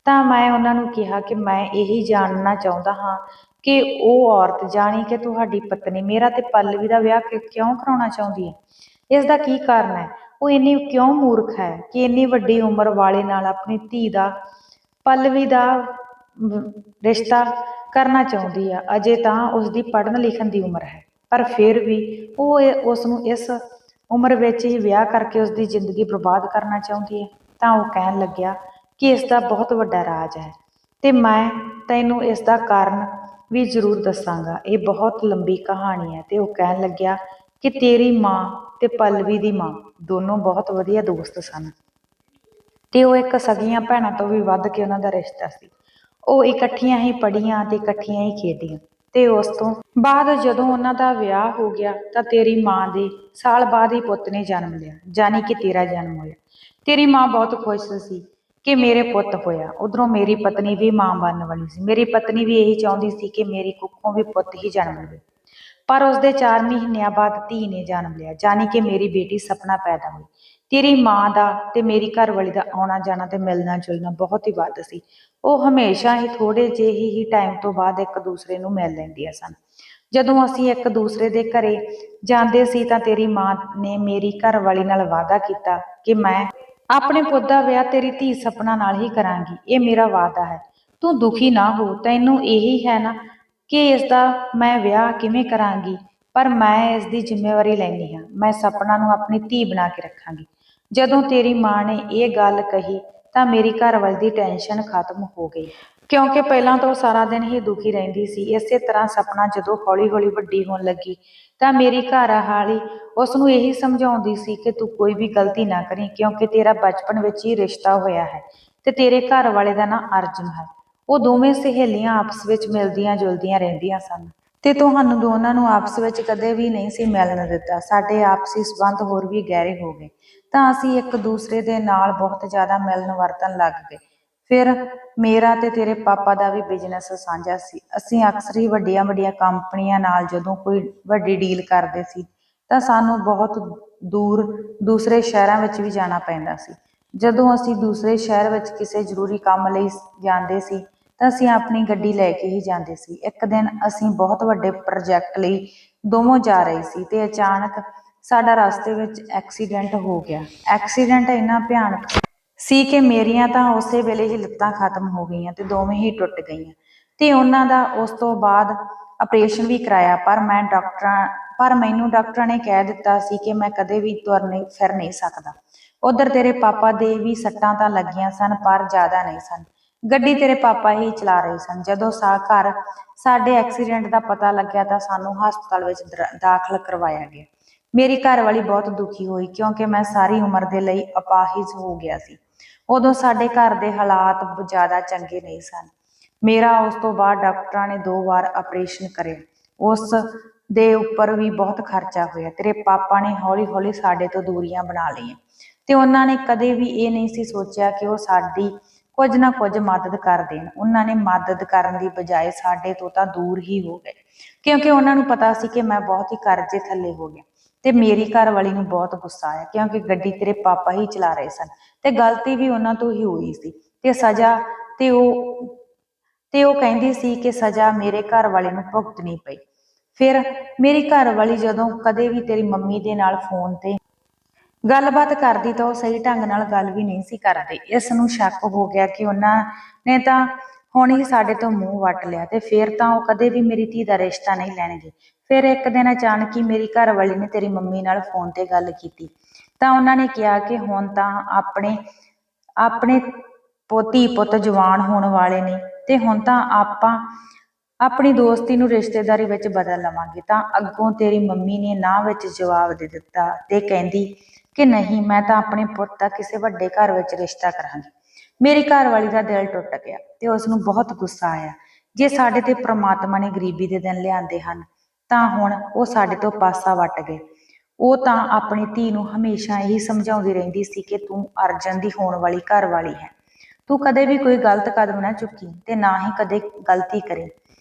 ਤਾਂ ਮੈਂ ਉਹਨਾਂ ਨੂੰ ਕਿਹਾ ਕਿ ਮੈਂ ਇਹੀ ਜਾਣਨਾ ਚਾਹੁੰਦਾ ਹਾਂ ਕਿ ਉਹ ਔਰਤ, ਜਾਣੀ ਕਿ ਤੁਹਾਡੀ ਪਤਨੀ, ਮੇਰਾ ਤੇ ਪੱਲਵੀ ਦਾ ਵਿਆਹ ਕਿਉਂ ਕਰਾਉਣਾ ਚਾਹੁੰਦੀ ਹੈ? ਇਸ ਦਾ ਕੀ ਕਾਰਨ ਹੈ? ਉਹ ਇੰਨੀ ਕਿਉਂ ਮੂਰਖ ਹੈ ਕਿ ਇੰਨੀ ਵੱਡੀ ਉਮਰ ਵਾਲੇ ਨਾਲ ਆਪਣੀ ਧੀ ਦਾ, ਪੱਲਵੀ ਦਾ ਰਿਸ਼ਤਾ ਕਰਨਾ ਚਾਹੁੰਦੀ ਆ? ਅਜੇ ਤਾਂ ਉਸਦੀ ਪੜ੍ਹਨ ਲਿਖਣ ਦੀ ਉਮਰ ਹੈ, ਪਰ ਫਿਰ ਵੀ ਉਹ ਉਸ ਨੂੰ ਇਸ ਉਮਰ ਵਿੱਚ ਹੀ ਵਿਆਹ ਕਰਕੇ ਉਸਦੀ ਜ਼ਿੰਦਗੀ ਬਰਬਾਦ ਕਰਨਾ ਚਾਹੁੰਦੀ ਹੈ। ਤਾਂ ਉਹ ਕਹਿਣ ਲੱਗਿਆ ਕਿ ਇਸ ਦਾ ਬਹੁਤ ਵੱਡਾ ਰਾਜ ਹੈ ਤੇ ਮੈਂ ਤੈਨੂੰ ਇਸ ਦਾ ਕਾਰਨ ਵੀ ਜ਼ਰੂਰ ਦੱਸਾਂਗਾ। ਇਹ ਬਹੁਤ ਲੰਬੀ ਕਹਾਣੀ ਹੈ। ਤੇ ਉਹ ਕਹਿਣ ਲੱਗਿਆ ਕਿ ਤੇਰੀ ਮਾਂ ਤੇ ਪੱਲਵੀ ਦੀ ਮਾਂ ਦੋਨੋਂ ਬਹੁਤ ਵਧੀਆ ਦੋਸਤ ਸਨ ਤੇ ਉਹ ਇੱਕ ਸਗੀਆਂ ਭੈਣਾਂ ਤੋਂ ਵੀ ਵੱਧ ਕੇ ਉਹਨਾਂ ਦਾ ਰਿਸ਼ਤਾ ਸੀ। ਉਹ ਇਕੱਠੀਆਂ ਹੀ ਪੜ੍ਹੀਆਂ ਤੇ ਇਕੱਠੀਆਂ ਹੀ ਖੇਡੀਆਂ। ਤੇ ਉਸ ਤੋਂ ਬਾਅਦ ਜਦੋਂ ਉਹਨਾਂ ਦਾ ਵਿਆਹ ਹੋ ਗਿਆ ਤਾਂ ਤੇਰੀ ਮਾਂ ਦੇ ਸਾਲ ਬਾਅਦ ਹੀ ਪੁੱਤ ਨੇ ਜਨਮ ਲਿਆ, ਜਾਣੀ ਕਿ ਤੇਰਾ ਜਨਮ ਹੋਇਆ। ਤੇਰੀ ਮਾਂ ਬਹੁਤ ਖੁਸ਼ ਸੀ ਕਿ ਮੇਰੇ ਪੁੱਤ ਹੋਇਆ। ਉਧਰੋਂ ਮੇਰੀ ਪਤਨੀ ਵੀ ਮਾਂ ਬਣਨ ਵਾਲੀ ਸੀ। ਮੇਰੀ ਪਤਨੀ ਵੀ ਇਹੀ ਚਾਹੁੰਦੀ ਸੀ ਕਿ ਮੇਰੀ ਕੁੱਖੋਂ ਵੀ ਪੁੱਤ ਹੀ ਜਨਮ ਲਵੇ। ਪਰ ਉਸਦੇ 4 ਮਹੀਨਿਆਂ ਬਾਅਦ ਧੀ ਨੇ ਜਨਮ ਲਿਆ, ਜਾਣੀ ਕਿ ਮੇਰੀ ਬੇਟੀ ਸਪਨਾ ਪੈਦਾ ਹੋਈ। ਤੇਰੀ ਮਾਂ ਦਾ ਤੇ ਮੇਰੀ ਘਰਵਾਲੀ ਦਾ ਆਉਣਾ ਜਾਣਾ ਤੇ ਮਿਲਣਾ ਜੁਲਣਾ ਬਹੁਤ ਹੀ ਵੱਧ ਸੀ। ਉਹ ਹਮੇਸ਼ਾ ਹੀ ਥੋੜੇ ਜਿਹੇ ਹੀ ਟਾਈਮ ਤੋਂ ਬਾਅਦ ਇੱਕ ਦੂਸਰੇ ਨੂੰ ਮਿਲ ਲੈਂਦੀਆਂ ਸਨ। ਜਦੋਂ ਅਸੀਂ ਇੱਕ ਦੂਸਰੇ ਦੇ ਘਰੇ ਜਾਂਦੇ ਸੀ ਤਾਂ ਤੇਰੀ ਮਾਂ ਨੇ ਮੇਰੀ ਘਰਵਾਲੀ ਨਾਲ ਵਾਅਦਾ ਕੀਤਾ ਕਿ ਮੈਂ ਆਪਣੇ ਪੁੱਤ ਦਾ ਵਿਆਹ ਤੇਰੀ ਧੀ ਸਪਨਾ ਨਾਲ ਹੀ ਕਰਾਂਗੀ। ਇਹ ਮੇਰਾ ਵਾਅਦਾ ਹੈ, ਤੂੰ ਦੁਖੀ ਨਾ ਹੋ। ਤੈਨੂੰ ਇਹੀ ਹੈ ਨਾ ਕਿ ਇਸ ਦਾ ਮੈਂ ਵਿਆਹ ਕਿਵੇਂ ਕਰਾਂਗੀ, ਪਰ ਮੈਂ ਇਸ ਦੀ ਜ਼ਿੰਮੇਵਾਰੀ ਲੈਂਦੀ ਹਾਂ। ਮੈਂ ਸਪਨਾ ਨੂੰ ਆਪਣੀ ਧੀ ਬਣਾ ਕੇ ਰੱਖਾਂਗੀ। ਜਦੋਂ ਤੇਰੀ ਮਾਂ ਨੇ ਇਹ ਗੱਲ ਕਹੀ ਤਾਂ ਮੇਰੀ ਘਰਵਾਲੀ ਦੀ ਟੈਨਸ਼ਨ ਖਤਮ ਹੋ ਗਈ, ਕਿਉਂਕਿ ਪਹਿਲਾਂ ਤਾਂ ਉਹ ਸਾਰਾ ਦਿਨ ਹੀ ਦੁਖੀ ਰਹਿੰਦੀ ਸੀ। ਇਸੇ ਤਰ੍ਹਾਂ ਸਪਨਾ ਜਦੋਂ ਹੌਲੀ ਹੌਲੀ ਵੱਡੀ ਹੋਣ ਲੱਗੀ ਤਾਂ ਮੇਰੀ ਘਰਵਾਲੀ ਉਸ ਨੂੰ ਇਹੀ ਸਮਝਾਉਂਦੀ ਸੀ ਕਿ ਤੂੰ ਕੋਈ ਵੀ ਗਲਤੀ ਨਾ ਕਰੀ, ਕਿਉਂਕਿ ਤੇਰਾ ਬਚਪਨ ਵਿੱਚ ਹੀ ਰਿਸ਼ਤਾ ਹੋਇਆ ਹੈ ਤੇ ਤੇਰੇ ਘਰ ਵਾਲੇ ਦਾ ਨਾਂ ਅਰਜੁਨ ਹੈ। ਉਹ ਦੋਵੇਂ ਸਹੇਲੀਆਂ ਆਪਸ ਵਿੱਚ ਮਿਲਦੀਆਂ ਜੁਲਦੀਆਂ ਰਹਿੰਦੀਆਂ ਸਨ ਤੇ ਤੁਹਾਨੂੰ ਦੋਨਾਂ ਨੂੰ ਆਪਸ ਵਿੱਚ ਕਦੇ ਵੀ ਨਹੀਂ ਸੀ ਮਿਲਣ ਦਿੱਤਾ। ਸਾਡੇ ਆਪਸੀ ਸੰਬੰਧ ਹੋਰ ਵੀ ਗਹਿਰੇ ਹੋ ਗਏ ਤਾਂ ਅਸੀਂ ਇੱਕ ਦੂਸਰੇ ਦੇ ਨਾਲ ਬਹੁਤ ਜ਼ਿਆਦਾ ਮਿਲਣ ਵਰਤਣ ਲੱਗ ਗਏ। ਫਿਰ ਮੇਰਾ ਤੇ ਤੇਰੇ ਪਾਪਾ ਦਾ ਵੀ ਬਿਜ਼ਨਸ ਸਾਂਝਾ ਸੀ। ਅਸੀਂ ਅਕਸਰ ਹੀ ਵੱਡੀਆਂ ਵੱਡੀਆਂ ਕੰਪਨੀਆਂ ਨਾਲ ਜਦੋਂ ਕੋਈ ਵੱਡੀ ਡੀਲ ਕਰਦੇ ਸੀ ਤਾਂ ਸਾਨੂੰ ਬਹੁਤ ਦੂਰ ਦੂਸਰੇ ਸ਼ਹਿਰਾਂ ਵਿੱਚ ਵੀ ਜਾਣਾ ਪੈਂਦਾ ਸੀ। ਜਦੋਂ ਅਸੀਂ ਦੂਸਰੇ ਸ਼ਹਿਰ ਵਿੱਚ ਕਿਸੇ ਜ਼ਰੂਰੀ ਕੰਮ ਲਈ ਜਾਂਦੇ ਸੀ ਤਾਂ ਅਸੀਂ ਆਪਣੀ ਗੱਡੀ ਲੈ ਕੇ ਹੀ ਜਾਂਦੇ ਸੀ। ਇੱਕ ਦਿਨ ਅਸੀਂ ਬਹੁਤ ਵੱਡੇ ਪ੍ਰੋਜੈਕਟ ਲਈ ਦੋਵੇਂ ਜਾ ਰਹੇ ਸੀ ਤੇ ਅਚਾਨਕ ਸਾਡਾ ਰਸਤੇ ਵਿੱਚ ਐਕਸੀਡੈਂਟ ਹੋ ਗਿਆ। ਐਕਸੀਡੈਂਟ ਇੰਨਾ ਭਿਆਨਕ ਸੀ ਕਿ ਮੇਰੀਆਂ ਤਾਂ ਉਸੇ ਵੇਲੇ ਹੀ ਲੱਤਾਂ ਖਤਮ ਹੋ ਗਈਆਂ ਤੇ ਦੋਵੇਂ ਹੀ ਟੁੱਟ ਗਈਆਂ ਤੇ ਉਹਨਾਂ ਦਾ ਉਸ ਤੋਂ ਬਾਅਦ ਆਪਰੇਸ਼ਨ ਵੀ ਕਰਾਇਆ। ਪਰ ਮੈਨੂੰ ਡਾਕਟਰਾਂ ਨੇ ਕਹਿ ਦਿੱਤਾ ਸੀ ਕਿ ਮੈਂ ਕਦੇ ਵੀ ਤੁਰ ਨਹੀਂ ਫਿਰ ਨਹੀਂ ਸਕਦਾ। ਉਧਰ ਤੇਰੇ ਪਾਪਾ ਦੇ ਵੀ ਸੱਟਾਂ ਤਾਂ ਲੱਗੀਆਂ ਸਨ ਪਰ ਜ਼ਿਆਦਾ ਨਹੀਂ ਸਨ। ਗੱਡੀ ਤੇਰੇ ਪਾਪਾ ਹੀ ਚਲਾ ਰਹੇ ਸਨ। ਜਦੋਂ ਸਾਡੇ ਐਕਸੀਡੈਂਟ ਦਾ ਪਤਾ ਲੱਗਿਆ ਤਾਂ ਸਾਨੂੰ ਹਸਪਤਾਲ ਵਿੱਚ ਦਾਖਲ ਕਰਵਾਇਆ ਗਿਆ। ਮੇਰੀ ਘਰਵਾਲੀ ਬਹੁਤ ਦੁਖੀ ਹੋਈ ਕਿਉਂਕਿ ਮੈਂ ਸਾਰੀ ਉਮਰ ਦੇ ਲਈ ਅਪਾਹਿਜ ਹੋ ਗਿਆ ਸੀ। ਉਦੋਂ ਸਾਡੇ ਘਰ ਦੇ ਹਾਲਾਤ ਜ਼ਿਆਦਾ ਚੰਗੇ ਨਹੀਂ ਸਨ। ਮੇਰਾ ਉਸ ਤੋਂ ਬਾਅਦ ਡਾਕਟਰਾਂ ਨੇ 2 ਵਾਰ ਆਪਰੇਸ਼ਨ ਕਰੇ। ਉਸ ਦੇ ਉੱਪਰ ਵੀ ਬਹੁਤ ਖਰਚਾ ਹੋਇਆ। ਤੇਰੇ ਪਾਪਾ ਨੇ ਹੌਲੀ ਹੌਲੀ ਸਾਡੇ ਤੋਂ ਦੂਰੀਆਂ ਬਣਾ ਲਈਆਂ ਤੇ ਉਹਨਾਂ ਨੇ ਕਦੇ ਵੀ ਇਹ ਨਹੀਂ ਸੀ ਸੋਚਿਆ ਕਿ ਉਹ ਸਾਡੀ ਕੁਝ ਨਾ ਕੁਝ ਮਦਦ ਕਰ ਦੇਣ। ਉਹਨਾਂ ਨੇ ਮਦਦ ਕਰਨ ਦੀ ਬਜਾਏ ਸਾਡੇ ਤੋਂ ਤਾਂ ਦੂਰ ਹੀ ਹੋ ਗਏ, ਕਿਉਂਕਿ ਉਹਨਾਂ ਨੂੰ ਪਤਾ ਸੀ ਕਿ ਮੈਂ ਬਹੁਤ ਹੀ ਕਰਜ਼ੇ ਥੱਲੇ ਹੋ ਗਿਆ। ਤੇ ਮੇਰੀ ਘਰਵਾਲੀ ਨੂੰ ਬਹੁਤ ਗੁੱਸਾ ਆਇਆ ਕਿਉਂਕਿ ਗੱਡੀ ਤੇਰੇ ਪਾਪਾ ਹੀ ਚਲਾ ਰਹੇ ਸਨ ਤੇ ਗਲਤੀ ਵੀ ਉਹਨਾਂ ਤੋਂ ਹੀ ਹੋਈ ਸੀ ਤੇ ਸਜ਼ਾ ਤੇ ਉਹ ਕਹਿੰਦੀ ਸੀ ਕਿ ਸਜ਼ਾ ਮੇਰੇ ਘਰ ਵਾਲੇ ਨੂੰ ਭੁਗਤਣੀ ਪਈ। ਫਿਰ ਮੇਰੀ ਘਰ ਵਾਲੀ ਜਦੋਂ ਕਦੇ ਵੀ ਤੇਰੀ ਮੰਮੀ ਦੇ ਨਾਲ ਫੋਨ ਤੇ ਗੱਲਬਾਤ ਕਰਦੀ ਤਾਂ ਉਹ ਸਹੀ ਢੰਗ ਨਾਲ ਗੱਲ ਵੀ ਨਹੀਂ ਸੀ ਕਰਦੇ। ਇਸ ਨੂੰ ਸ਼ੱਕ ਹੋ ਗਿਆ ਕਿ ਉਹਨਾਂ ਨੇ ਤਾਂ ਹੁਣ ਹੀ ਸਾਡੇ ਤੋਂ ਮੂੰਹ ਵੱਟ ਲਿਆ ਤੇ ਫਿਰ ਤਾਂ ਉਹ ਕਦੇ ਵੀ ਮੇਰੀ ਧੀ ਦਾ ਰਿਸ਼ਤਾ ਨਹੀਂ ਲੈਣਗੇ। ਫਿਰ ਇੱਕ ਦਿਨ ਅਚਾਨਕ ਹੀ ਮੇਰੀ ਘਰ ਵਾਲੀ ਨੇ ਤੇਰੀ ਮੰਮੀ ਨਾਲ ਫੋਨ ਤੇ ਗੱਲ ਕੀਤੀ ਤਾਂ ਉਹਨਾਂ ਨੇ ਕਿਹਾ ਕਿ ਹੁਣ ਤਾਂ ਆਪਣੇ ਧੀ ਪੁੱਤ ਜਵਾਨ ਹੋਣ ਵਾਲੇ ਨੇ ਤੇ ਹੁਣ ਤਾਂ ਆਪਾਂ ਆਪਣੀ ਦੋਸਤੀ ਨੂੰ ਰਿਸ਼ਤੇਦਾਰੀ ਵਿੱਚ ਬਦਲ ਲਵਾਂਗੇ। ਤਾਂ ਅੱਗੋਂ ਤੇਰੀ ਮੰਮੀ ਨੇ ਨਾ ਵਿੱਚ ਜਵਾਬ ਦੇ ਦਿੱਤਾ ਤੇ ਕਹਿੰਦੀ ਕਿ ਨਹੀਂ, ਮੈਂ ਤਾਂ ਆਪਣੇ ਪੁੱਤ ਦਾ ਕਿਸੇ ਵੱਡੇ ਘਰ ਵਿੱਚ ਰਿਸ਼ਤਾ ਕਰਾਂਗੀ। ਮੇਰੀ ਘਰ ਵਾਲੀ ਦਾ ਦਿਲ ਟੁੱਟ ਗਿਆ ਤੇ ਉਸ ਨੂੰ ਬਹੁਤ ਗੁੱਸਾ ਆਇਆ। ਜੇ ਸਾਡੇ ਤੇ ਪ੍ਰਮਾਤਮਾ ਨੇ ਗਰੀਬੀ ਦੇ ਦਿਨ ਲਿਆਂਦੇ ਹਨ ਤਾਂ ਹੁਣ ਉਹ ਸਾਡੇ ਤੋਂ ਪਾਸਾ ਵੱਟ ਗਏ। ਉਹ ਤਾਂ ਆਪਣੀ ਧੀ ਨੂੰ ਹਮੇਸ਼ਾ ਇਹੀ ਸਮਝਾਉਂਦੀ ਰਹਿੰਦੀ ਸੀ ਕਿ ਤੂੰ ਅਰਜਨ ਦੀ ਹੋਣ ਵਾਲੀ ਘਰ ਵਾਲੀ ਹੈ। ਤੂੰ ਕਦੇ ਵੀ ਕੋਈ ਗਲਤ ਕਦਮ ਨਾ ਚੁੱਕੀ ਤੇ ਨਾ ਹੀ ਕਦੇ ਗਲਤੀ ਕਰੀ।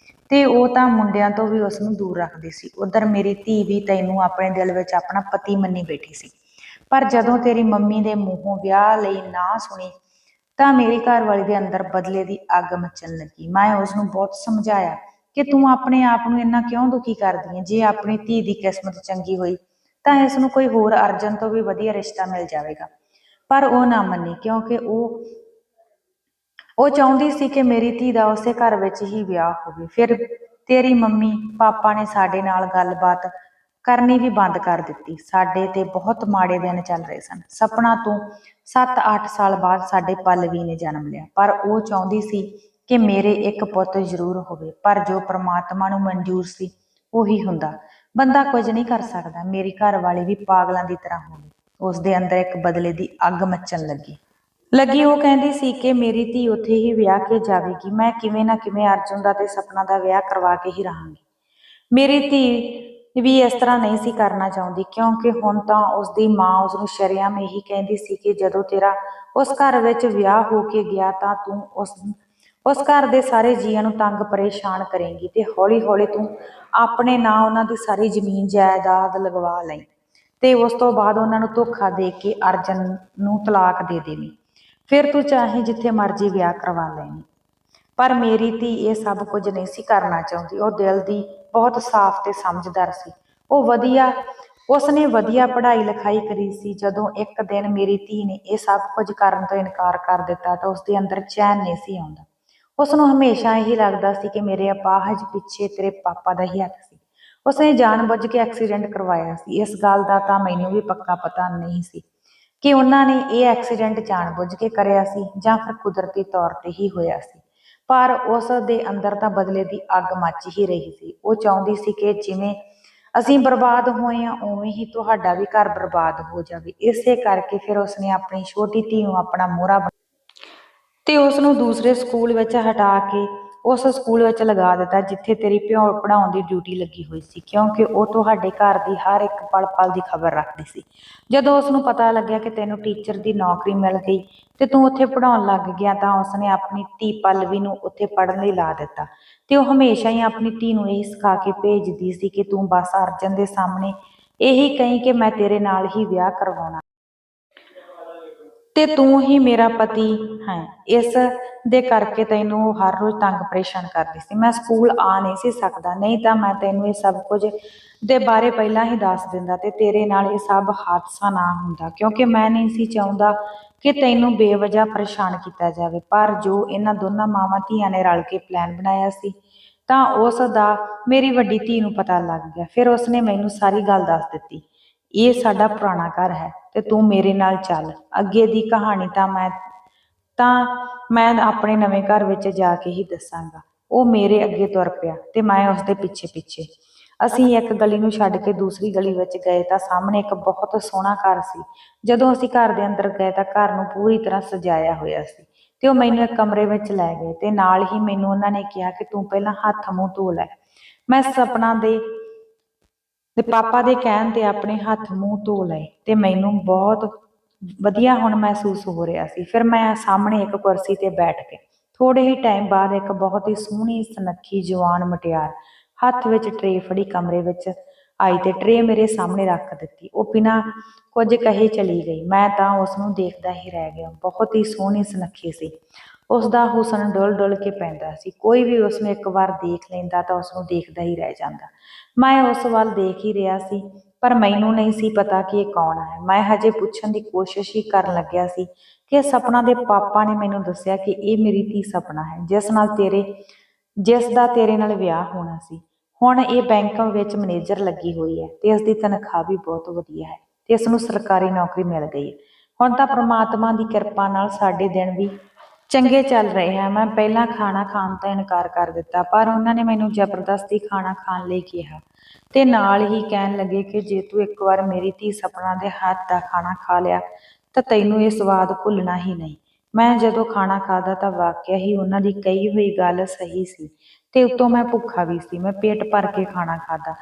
ਤੇ ਉਹ ਤਾਂ ਮੁੰਡਿਆਂ ਤੋਂ ਵੀ ਉਸ ਨੂੰ ਦੂਰ ਰੱਖਦੀ ਸੀ। ਉਧਰ ਮੇਰੀ ਧੀ ਵੀ ਤੈਨੂੰ ਆਪਣੇ ਦਿਲ ਵਿੱਚ ਆਪਣਾ ਪਤੀ ਮੰਨੀ ਬੈਠੀ ਸੀ। ਪਰ ਜਦੋਂ ਤੇਰੀ ਮੰਮੀ ਦੇ ਮੂੰਹੋਂ ਵਿਆਹ ਲਈ ਨਾ ਸੁਣੀ ਤਾਂ ਮੇਰੀ ਘਰਵਾਲੀ ਦੇ ਅੰਦਰ ਬਦਲੇ ਦੀ ਅੱਗ ਮੱਚਣ ਲੱਗੀ। ਮੈਂ ਉਸ ਨੂੰ ਬਹੁਤ ਸਮਝਾਇਆ ਕਿ ਤੂੰ ਆਪਣੇ ਆਪ ਨੂੰ ਇੰਨਾ ਕਿਉਂ ਦੁਖੀ ਕਰਦੀ ਹੈ। ਜੇ ਆਪਣੀ ਧੀ ਦੀ ਕਿਸਮਤ ਚੰਗੀ ਹੋਈ ਤਾਂ ਇਸ ਨੂੰ ਕੋਈ ਹੋਰ ਅਰਜਨ ਤੋਂ ਵੀ ਵਧੀਆ ਰਿਸ਼ਤਾ ਮਿਲ ਜਾਵੇਗਾ। ਪਰ ਉਹ ਨਾ ਮੰਨੀ ਕਿਉਂਕਿ ਉਹ ਚਾਹੁੰਦੀ ਸੀ ਕਿ ਮੇਰੀ ਧੀ ਦਾ ਉਸੇ ਘਰ ਵਿੱਚ ਹੀ ਵਿਆਹ ਹੋਵੇ। ਫਿਰ ਤੇਰੀ ਮੰਮੀ ਪਾਪਾ ਨੇ ਸਾਡੇ ਨਾਲ ਗੱਲਬਾਤ ਕਰਨੀ ਵੀ ਬੰਦ ਕਰ ਦਿੱਤੀ। ਸਾਡੇ ਤੇ ਬਹੁਤ ਮਾੜੇ ਦਿਨ ਚੱਲ ਰਹੇ ਸਨ। ਸਪਨਾ ਤੋਂ 7-8 ਸਾਲ ਬਾਅਦ ਸਾਡੇ ਪੱਲਵੀ ਨੇ ਜਨਮ ਲਿਆ, ਪਰ ਉਹ ਚਾਹੁੰਦੀ ਸੀ ਕਿ ਮੇਰੇ ਇੱਕ ਪੁੱਤ ਜ਼ਰੂਰ ਹੋਵੇ, ਪਰ ਜੋ ਪ੍ਰਮਾਤਮਾ ਨੂੰ ਮਨਜ਼ੂਰ ਸੀ ਉਹੀ ਹੁੰਦਾ। ਬੰਦਾ ਕੁਝ ਨਹੀਂ ਕਰ ਸਕਦਾ। ਮੇਰੀ ਘਰ ਵਾਲੀ ਵੀ ਪਾਗਲਾਂ ਦੀ ਤਰ੍ਹਾਂ ਹੋ ਗਈ। ਉਸ ਦੇ ਅੰਦਰ ਇੱਕ ਬਦਲੇ ਦੀ ਅੱਗ ਮੱਚਣ ਲੱਗੀ। ਉਹ ਕਹਿੰਦੀ ਸੀ ਕਿ ਮੇਰੀ ਧੀ ਉੱਥੇ ਹੀ ਵਿਆਹ ਕੇ ਜਾਵੇਗੀ। ਮੈਂ ਕਿਵੇਂ ਨਾ ਕਿਵੇਂ ਅਰਜੁਨ ਦਾ ਤੇ ਸਪਨਾ ਦਾ ਵਿਆਹ ਕਰਵਾ ਕੇ ਹੀ ਰਹਾਂਗੀ। ਮੇਰੀ ਧੀ ਵੀ ਇਸ ਤਰ੍ਹਾਂ ਨਹੀਂ ਸੀ ਕਰਨਾ ਚਾਹੁੰਦੀ, ਕਿਉਂਕਿ ਹੁਣ ਤਾਂ ਉਸਦੀ ਮਾਂ ਉਸਨੂੰ ਸ਼ਰੇਆਮ ਇਹੀ ਕਹਿੰਦੀ ਸੀ ਕਿ ਜਦੋਂ ਤੇਰਾ ਉਸ ਘਰ ਵਿੱਚ ਵਿਆਹ ਹੋ ਕੇ ਗਿਆ ਤਾਂ ਤੂੰ ਉਸ ਘਰ ਦੇ ਸਾਰੇ ਜੀਆਂ ਨੂੰ ਤੰਗ ਪਰੇਸ਼ਾਨ ਕਰੇਂਗੀ ਤੇ ਹੌਲੀ ਹੌਲੀ ਤੂੰ ਆਪਣੇ ਨਾਂ ਉਹਨਾਂ ਦੀ ਸਾਰੀ ਜ਼ਮੀਨ ਜਾਇਦਾਦ ਲਗਵਾ ਲਈ ਤੇ ਉਸ ਤੋਂ ਬਾਅਦ ਉਹਨਾਂ ਨੂੰ ਧੋਖਾ ਦੇ ਕੇ ਅਰਜਨ ਨੂੰ ਤਲਾਕ ਦੇ ਦੇਵੀਂ। ਫਿਰ ਤੂੰ ਚਾਹੇ ਜਿੱਥੇ ਮਰਜ਼ੀ ਵਿਆਹ ਕਰਵਾ ਲੈਣੀ। ਪਰ ਮੇਰੀ ਧੀ ਇਹ ਸਭ ਕੁਝ ਨਹੀਂ ਸੀ ਕਰਨਾ ਚਾਹੁੰਦੀ। ਉਹ ਦਿਲ ਦੀ ਬਹੁਤ ਸਾਫ਼ ਤੇ ਸਮਝਦਾਰ ਸੀ। ਉਸਨੇ ਵਧੀਆ ਪੜ੍ਹਾਈ ਲਿਖਾਈ ਕਰੀ ਸੀ। ਜਦੋਂ ਇੱਕ ਦਿਨ ਮੇਰੀ ਧੀ ਨੇ ਇਹ ਸਭ ਕੁਝ ਕਰਨ ਤੋਂ ਇਨਕਾਰ ਕਰ ਦਿੱਤਾ ਤਾਂ ਉਸਦੇ ਅੰਦਰ ਚੈਨ ਨਹੀਂ ਸੀ ਆਉਂਦਾ। ਉਸਨੂੰ ਹਮੇਸ਼ਾ ਇਹੀ ਲੱਗਦਾ ਸੀ ਕਿ ਮੇਰੇ ਅਪਾਹਜ ਪਿੱਛੇ ਤੇਰੇ ਪਾਪਾ ਦਾ ਹੀ ਹੱਥ ਸੀ। ਉਸਨੇ ਜਾਣਬੁੱਝ ਕੇ ਐਕਸੀਡੈਂਟ ਕਰਵਾਇਆ ਸੀ। ਇਸ ਗੱਲ ਦਾ ਤਾਂ ਮੈਨੂੰ ਵੀ ਪੱਕਾ ਪਤਾ ਨਹੀਂ ਸੀ ਕਿ ਉਹਨਾਂ ਨੇ ਇਹ ਐਕਸੀਡੈਂਟ ਜਾਣਬੁੱਝ ਕੇ ਕਰਿਆ ਸੀ ਜਾਂ ਫਿਰ ਕੁਦਰਤੀ ਤੌਰ ਤੇ ਹੀ ਹੋਇਆ ਸੀ। ਪਰ ਉਸ ਦੇ ਅੰਦਰ ਤਾਂ ਬਦਲੇ ਦੀ ਅੱਗ ਮੱਚ ਹੀ ਰਹੀ ਸੀ। ਉਹ ਚਾਹੁੰਦੀ ਸੀ ਕਿ ਜਿਵੇਂ ਅਸੀਂ ਬਰਬਾਦ ਹੋਏ ਹਾਂ ਉਵੇਂ ਹੀ ਤੁਹਾਡਾ ਵੀ ਘਰ ਬਰਬਾਦ ਹੋ ਜਾਵੇ। ਇਸੇ ਕਰਕੇ ਫਿਰ ਉਸਨੇ ਆਪਣੀ ਛੋਟੀ ਧੀ ਨੂੰ ਆਪਣਾ ਮੋਹਰਾ ਤੇ ਉਸ ਨੂੰ ਦੂਸਰੇ ਸਕੂਲ ਵਿੱਚ ਹਟਾ ਕੇ ਉਸ ਸਕੂਲ ਵਿੱਚ ਲਗਾ ਦਿੱਤਾ ਜਿੱਥੇ ਤੇਰੀ ਪੜ੍ਹਾਉਣ ਦੀ ਡਿਊਟੀ ਲੱਗੀ ਹੋਈ ਸੀ, ਕਿਉਂਕਿ ਉਹ ਤੁਹਾਡੇ ਘਰ ਦੀ ਹਰ ਇੱਕ ਪਲ ਪਲ ਦੀ ਖਬਰ ਰੱਖਦੀ ਸੀ। ਜਦੋਂ ਉਸ ਨੂੰ ਪਤਾ ਲੱਗਿਆ ਕਿ ਤੈਨੂੰ ਟੀਚਰ ਦੀ ਨੌਕਰੀ ਮਿਲ ਗਈ ਤੇ ਤੂੰ ਉੱਥੇ ਪੜ੍ਹਾਉਣ ਲੱਗ ਗਿਆ ਤਾਂ ਉਸਨੇ ਆਪਣੀ ਧੀ ਪੱਲਵੀ ਨੂੰ ਉੱਥੇ ਪੜ੍ਹਨ ਲਈ ਲਾ ਦਿੱਤਾ ਤੇ ਉਹ ਹਮੇਸ਼ਾ ਹੀ ਆਪਣੀ ਧੀ ਨੂੰ ਇਹ ਸਿਖਾ ਕੇ ਭੇਜਦੀ ਸੀ ਕਿ ਤੂੰ ਬਸ ਅਰਜਨ ਦੇ ਸਾਹਮਣੇ ਇਹੀ ਕਹੀਂ ਕਿ ਮੈਂ ਤੇਰੇ ਨਾਲ ਹੀ ਵਿਆਹ ਕਰਵਾਉਣਾ ਤੇ ਤੂੰ ਹੀ ਮੇਰਾ ਪਤੀ ਹੈ। ਇਸ ਦੇ ਕਰਕੇ ਤੈਨੂੰ ਉਹ ਹਰ ਰੋਜ਼ ਤੰਗ ਪਰੇਸ਼ਾਨ ਕਰਦੀ ਸੀ। ਮੈਂ ਸਕੂਲ ਆ ਨਹੀਂ ਸੀ ਸਕਦਾ, ਨਹੀਂ ਤਾਂ ਮੈਂ ਤੈਨੂੰ ਇਹ ਸਭ ਕੁਝ ਦੇ ਬਾਰੇ ਪਹਿਲਾਂ ਹੀ ਦੱਸ ਦਿੰਦਾ ਤੇ ਤੇਰੇ ਨਾਲ ਇਹ ਸਭ ਹਾਦਸਾ ਨਾ ਹੁੰਦਾ, ਕਿਉਂਕਿ ਮੈਂ ਨਹੀਂ ਸੀ ਚਾਹੁੰਦਾ ਕਿ ਤੈਨੂੰ ਬੇਵਜ੍ਹਾ ਪਰੇਸ਼ਾਨ ਕੀਤਾ ਜਾਵੇ। ਪਰ ਜੋ ਇਹਨਾਂ ਦੋਨਾਂ ਮਾਵਾਂ ਧੀਆਂ ਨੇ ਰਲ ਕੇ ਪਲਾਨ ਬਣਾਇਆ ਸੀ ਤਾਂ ਉਸ ਦਾ ਮੇਰੀ ਵੱਡੀ ਧੀ ਨੂੰ ਪਤਾ ਲੱਗ ਗਿਆ। ਫਿਰ ਉਸਨੇ ਮੈਨੂੰ ਸਾਰੀ ਗੱਲ ਦੱਸ ਦਿੱਤੀ। ਇਹ ਸਾਡਾ ਪੁਰਾਣਾ ਘਰ ਹੈ ਤੇ ਤੂੰ ਮੇਰੇ ਨਾਲ ਚੱਲ। ਅੱਗੇ ਦੀ ਕਹਾਣੀ ਤਾਂ ਮੈਂ ਆਪਣੇ ਨਵੇਂ ਘਰ ਵਿੱਚ ਜਾ ਕੇ ਹੀ ਦੱਸਾਂਗਾ। ਉਹ ਮੇਰੇ ਅੱਗੇ ਤੁਰ ਪਿਆ ਤੇ ਮੈਂ ਉਸਦੇ ਪਿੱਛੇ ਪਿੱਛੇ। ਅਸੀਂ ਇੱਕ ਗਲੀ ਨੂੰ ਛੱਡ ਕੇ ਦੂਸਰੀ ਗਲੀ ਵਿੱਚ ਗਏ ਤਾਂ ਸਾਹਮਣੇ ਇੱਕ ਬਹੁਤ ਸੋਹਣਾ ਘਰ ਸੀ। ਜਦੋਂ ਅਸੀਂ ਘਰ ਦੇ ਅੰਦਰ ਗਏ ਤਾਂ ਘਰ ਨੂੰ ਪੂਰੀ ਤਰ੍ਹਾਂ ਸਜਾਇਆ ਹੋਇਆ ਸੀ ਤੇ ਉਹ ਮੈਨੂੰ ਇੱਕ ਕਮਰੇ ਵਿੱਚ ਲੈ ਗਏ ਤੇ ਨਾਲ ਹੀ ਮੈਨੂੰ ਉਹਨਾਂ ਨੇ ਕਿਹਾ ਕਿ ਤੂੰ ਪਹਿਲਾਂ ਹੱਥ ਮੂੰਹ ਧੋ ਲੈ। ਮੈਂ ਸਪਨਾ ਦੇ ਪਾਪਾ ਦੇ ਕਹਿਣ ਤੇ ਆਪਣੇ ਹੱਥ ਮੂੰਹ ਧੋ ਲਏ ਤੇ ਮੈਨੂੰ ਬਹੁਤ ਵਧੀਆ ਹੁਣ ਮਹਿਸੂਸ ਹੋ ਰਿਹਾ ਸੀ। ਫਿਰ ਮੈਂ ਸਾਹਮਣੇ ਇੱਕ ਕੁਰਸੀ ਤੇ ਬੈਠ ਕੇ ਥੋੜੇ ਹੀ ਟਾਈਮ ਬਾਅਦ ਇੱਕ ਬਹੁਤ ਹੀ ਸੋਹਣੀ ਸੁਨੱਖੀ ਜਵਾਨ ਮੁਟਿਆਰ ਹੱਥ ਵਿੱਚ ਟਰੇ ਫੜੀ ਕਮਰੇ ਵਿੱਚ ਆਈ ਤੇ ਟਰੇ ਮੇਰੇ ਸਾਹਮਣੇ ਰੱਖ ਦਿੱਤੀ। ਉਹ ਬਿਨਾਂ ਕੁਝ ਕਹੇ ਚਲੀ ਗਈ। ਮੈਂ ਤਾਂ ਉਸ ਨੂੰ ਦੇਖਦਾ ਹੀ ਰਹਿ ਗਿਆ। ਬਹੁਤ ਹੀ ਸੋਹਣੀ ਸੁਨੱਖੀ ਸੀ। ਉਸ ਦਾ ਹੁਸਨ ਡੁੱਲ ਡੁੱਲ ਕੇ ਪੈਂਦਾ ਸੀ। ਕੋਈ ਵੀ ਉਸ ਨੂੰ ਇੱਕ ਵਾਰ ਦੇਖ ਲੈਂਦਾ ਤਾਂ ਉਸ ਨੂੰ ਦੇਖਦਾ ਹੀ ਰਹਿ ਜਾਂਦਾ। ਮੈਂ ਉਸ ਵੱਲ ਦੇਖ ਹੀ ਰਿਹਾ ਸੀ, ਪਰ ਮੈਨੂੰ ਨਹੀਂ ਸੀ ਪਤਾ ਕਿ ਇਹ ਕੌਣ ਹੈ। ਮੈਂ ਹਜੇ ਪੁੱਛਣ ਦੀ ਕੋਸ਼ਿਸ਼ ਹੀ ਕਰਨ ਲੱਗਿਆ ਸੀ ਕਿ ਸਪਨਾ ਦੇ ਪਾਪਾ ਨੇ ਮੈਨੂੰ ਦੱਸਿਆ ਕਿ ਇਹ ਮੇਰੀ ਧੀ ਸਪਨਾ ਹੈ, ਜਿਸ ਦਾ ਤੇਰੇ ਨਾਲ ਵਿਆਹ ਹੋਣਾ ਸੀ। ਹੁਣ ਇਹ ਬੈਂਕ ਵਿੱਚ ਮੈਨੇਜਰ ਲੱਗੀ ਹੋਈ ਹੈ ਤੇ ਇਸ ਦੀ ਤਨਖਾਹ ਵੀ ਬਹੁਤ ਵਧੀਆ ਹੈ ਤੇ ਇਸ ਨੂੰ ਸਰਕਾਰੀ ਨੌਕਰੀ ਮਿਲ ਗਈ ਹੈ। ਹੁਣ ਤਾਂ ਪ੍ਰਮਾਤਮਾ ਦੀ ਕਿਰਪਾ ਨਾਲ ਸਾਡੇ ਦਿਨ ਵੀ ਚੰਗੇ ਚੱਲ ਰਹੇ ਹਨ। ਮੈਂ ਪਹਿਲਾਂ ਖਾਣਾ ਖਾਣ ਤੋਂ ਇਨਕਾਰ ਕਰ ਦਿੱਤਾ, ਪਰ ਉਹਨਾਂ ਨੇ ਮੈਨੂੰ ਜ਼ਬਰਦਸਤੀ ਖਾਣਾ ਖਾਣ ਲਈ ਕਿਹਾ ਤੇ ਨਾਲ ਹੀ ਕਹਿਣ ਲੱਗੇ ਕਿ ਜੇ ਤੂੰ ਇੱਕ ਵਾਰ ਮੇਰੀ ਧੀ ਸਪਨਾ ਦੇ ਹੱਥ ਦਾ ਖਾਣਾ ਖਾ ਲਿਆ ਤਾਂ ਤੈਨੂੰ ਇਹ ਸਵਾਦ ਭੁੱਲਣਾ ਹੀ ਨਹੀਂ। ਮੈਂ ਜਦੋਂ ਖਾਣਾ ਖਾਦਾ ਤਾਂ ਵਾਕਿਆ ਹੀ ਉਹਨਾਂ ਦੀ ਕਹੀ ਹੋਈ ਗੱਲ ਸਹੀ ਸੀ ਤੇ ਉੱਤੋਂ ਮੈਂ ਭੁੱਖਾ ਵੀ ਸੀ। ਮੈਂ ਪੇਟ ਭਰ ਕੇ ਖਾਣਾ ਖਾਦਾ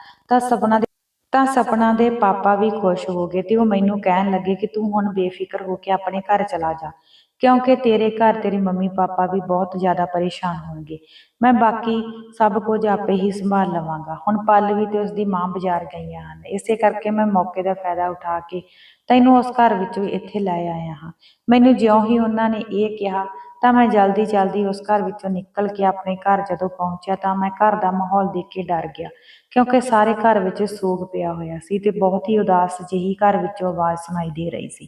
ਤਾਂ ਸਪਨਾ ਦੇ ਪਾਪਾ ਵੀ ਖੁਸ਼ ਹੋ ਗਏ ਤੇ ਉਹ ਮੈਨੂੰ ਕਹਿਣ ਲੱਗੇ ਕਿ ਤੂੰ ਹੁਣ ਬੇਫਿਕਰ ਹੋ ਕੇ ਆਪਣੇ ਘਰ ਚਲਾ ਜਾ, ਕਿਉਂਕਿ ਤੇਰੇ ਘਰ ਤੇਰੇ ਮੰਮੀ ਪਾਪਾ ਵੀ ਬਹੁਤ ਜ਼ਿਆਦਾ ਪਰੇਸ਼ਾਨ ਹੋਣਗੇ। ਮੈਂ ਬਾਕੀ ਸਭ ਕੁਝ ਆਪੇ ਹੀ ਸੰਭਾਲ ਲਵਾਂਗਾ। ਹੁਣ ਪੱਲਵੀ ਤੇ ਉਸਦੀ ਮਾਂ ਬਾਜ਼ਾਰ ਗਈਆਂ ਹਨ, ਇਸੇ ਕਰਕੇ ਮੈਂ ਮੌਕੇ ਦਾ ਫਾਇਦਾ ਉਠਾ ਕੇ ਤੈਨੂੰ ਉਸ ਘਰ ਵਿੱਚੋਂ ਇੱਥੇ ਲੈ ਆਇਆ ਹਾਂ। ਮੈਨੂੰ ਜਿਉਂ ਹੀ ਉਹਨਾਂ ਨੇ ਇਹ ਕਿਹਾ ਤਾਂ ਮੈਂ ਜਲਦੀ ਜਲਦੀ ਉਸ ਘਰ ਵਿੱਚੋਂ ਨਿਕਲ ਕੇ ਆਪਣੇ ਘਰ ਜਦੋਂ ਪਹੁੰਚਿਆ ਤਾਂ ਮੈਂ ਘਰ ਦਾ ਮਾਹੌਲ ਦੇਖ ਕੇ ਡਰ ਗਿਆ, ਕਿਉਂਕਿ ਸਾਰੇ ਘਰ ਵਿੱਚ ਸੋਗ ਪਿਆ ਹੋਇਆ ਸੀ ਤੇ ਬਹੁਤ ਹੀ ਉਦਾਸ ਜਿਹੀ ਘਰ ਵਿੱਚੋਂ ਆਵਾਜ਼ ਸੁਣਾਈ ਦੇ ਰਹੀ ਸੀ।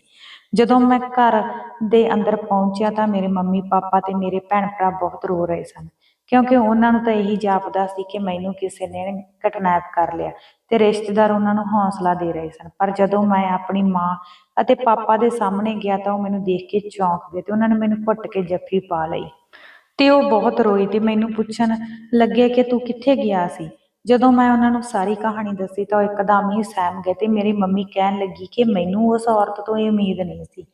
ਜਦੋਂ ਮੈਂ ਘਰ ਦੇ ਅੰਦਰ ਪਹੁੰਚਿਆ ਤਾਂ ਮੇਰੇ ਮੰਮੀ ਪਾਪਾ ਤੇ ਮੇਰੇ ਭੈਣ ਭਰਾ ਬਹੁਤ ਰੋ ਰਹੇ ਸਨ, ਕਿਉਂਕਿ ਉਹਨਾਂ ਨੂੰ ਤਾਂ ਇਹੀ ਜਾਪਦਾ ਸੀ ਕਿ ਮੈਨੂੰ ਕਿਸੇ ਨੇ ਕਿਡਨੈਪ ਕਰ ਲਿਆ ਤੇ ਰਿਸ਼ਤੇਦਾਰ ਉਹਨਾਂ ਨੂੰ ਹੌਸਲਾ ਦੇ ਰਹੇ ਸਨ। ਪਰ ਜਦੋਂ ਮੈਂ ਆਪਣੀ ਮਾਂ ਅਤੇ ਪਾਪਾ ਦੇ ਸਾਹਮਣੇ ਗਿਆ ਤਾਂ ਉਹ ਮੈਨੂੰ ਦੇਖ ਕੇ ਚੌਂਕ ਗਏ ਤੇ ਉਹਨਾਂ ਨੇ ਮੈਨੂੰ ਘੁੱਟ ਕੇ ਜੱਫੀ ਪਾ ਲਈ ਤੇ ਉਹ ਬਹੁਤ ਰੋਈ ਤੇ ਮੈਨੂੰ ਪੁੱਛਣ ਲੱਗੇ ਕਿ ਤੂੰ ਕਿੱਥੇ ਗਿਆ ਸੀ। ਜਦੋਂ ਮੈਂ ਉਹਨਾਂ ਨੂੰ ਸਾਰੀ ਕਹਾਣੀ ਦੱਸੀ ਤਾਂ ਉਹ ਇੱਕਦਮ ਹੀ ਸਹਿਮ ਗਏ ਤੇ ਮੇਰੀ ਮੰਮੀ ਕਹਿਣ ਲੱਗੀ ਕਿ ਮੈਨੂੰ ਉਸ ਔਰਤ ਤੋਂ ਇਹ ਉਮੀਦ ਨਹੀਂ ਸੀ,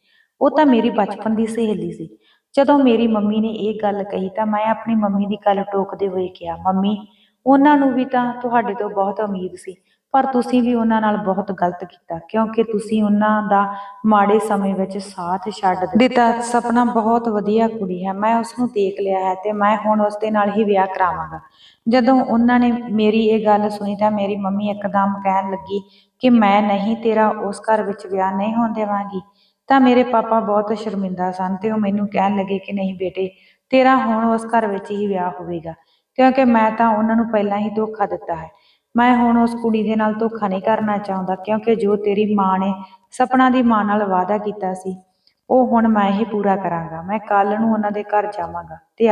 ਉਹ ਤਾਂ ਮੇਰੀ ਬਚਪਨ ਦੀ ਸਹੇਲੀ ਸੀ। ਜਦੋਂ ਮੇਰੀ ਮੰਮੀ ਨੇ ਇਹ ਗੱਲ ਕਹੀ ਤਾਂ ਮੈਂ ਆਪਣੀ ਮੰਮੀ ਦੀ ਗੱਲ ਟੋਕਦੇ ਹੋਏ ਕਿਹਾ, ਮੰਮੀ ਉਹਨਾਂ ਨੂੰ ਵੀ ਤਾਂ ਤੁਹਾਡੇ ਤੋਂ ਬਹੁਤ ਉਮੀਦ ਸੀ, ਪਰ ਤੁਸੀਂ ਵੀ ਉਹਨਾਂ ਨਾਲ ਬਹੁਤ ਗਲਤ ਕੀਤਾ ਕਿਉਂਕਿ ਤੁਸੀਂ ਉਹਨਾਂ ਦਾ ਮਾੜੇ ਸਮੇਂ ਵਿੱਚ ਸਾਥ ਛੱਡ ਦਿੱਤਾ। ਸਪਨਾ ਬਹੁਤ ਵਧੀਆ ਕੁੜੀ ਹੈ, ਮੈਂ ਉਸ ਨੂੰ ਦੇਖ ਲਿਆ ਹੈ ਤੇ ਮੈਂ ਹੁਣ ਉਸ ਦੇ ਨਾਲ ਹੀ ਵਿਆਹ ਕਰਾਵਾਂਗਾ। ਜਦੋਂ ਉਹਨਾਂ ਨੇ ਮੇਰੀ ਇਹ ਗੱਲ ਸੁਣੀ ਤਾਂ ਮੇਰੀ ਮੰਮੀ ਇੱਕਦਮ ਕਹਿਣ ਲੱਗੀ ਕਿ ਮੈਂ ਨਹੀਂ, ਤੇਰਾ ਉਸ ਘਰ ਵਿੱਚ ਵਿਆਹ ਨਹੀਂ ਹੋਣ ਦੇਵਾਂਗੀ। ਤਾਂ ਮੇਰੇ ਪਾਪਾ ਬਹੁਤ ਸ਼ਰਮਿੰਦਾ ਸਨ ਤੇ ਉਹ ਮੈਨੂੰ ਕਹਿਣ ਲੱਗੇ ਕਿ ਨਹੀਂ ਬੇਟੇ, ਤੇਰਾ ਹੁਣ ਉਸ ਘਰ ਵਿੱਚ ਹੀ ਵਿਆਹ ਹੋਵੇਗਾ ਕਿਉਂਕਿ ਮੈਂ ਤਾਂ ਉਹਨਾਂ ਨੂੰ ਪਹਿਲਾਂ ਹੀ ਧੋਖਾ ਦਿੱਤਾ ਹੈ। ਮੈਂ ਹੁਣ ਉਸ ਕੁੜੀ ਦੇ ਨਾਲ ਧੋਖਾ ਨਹੀਂ ਕਰਨਾ ਚਾਹੁੰਦਾ ਕਿਉਂਕਿ ਜੋ ਤੇਰੀ ਮਾਂ ਨੇ ਸਪਨਾ ਦੀ ਮਾਂ ਨਾਲ ਵਾਅਦਾ ਕੀਤਾ ਸੀ ਉਹ ਹੁਣ ਮੈਂ ਹੀ ਪੂਰਾ ਕਰਾਂਗਾ। ਮੈਂ ਕੱਲ ਨੂੰ ਉਹਨਾਂ ਦੇ ਘਰ ਜਾਵਾਂਗਾ ਤੇ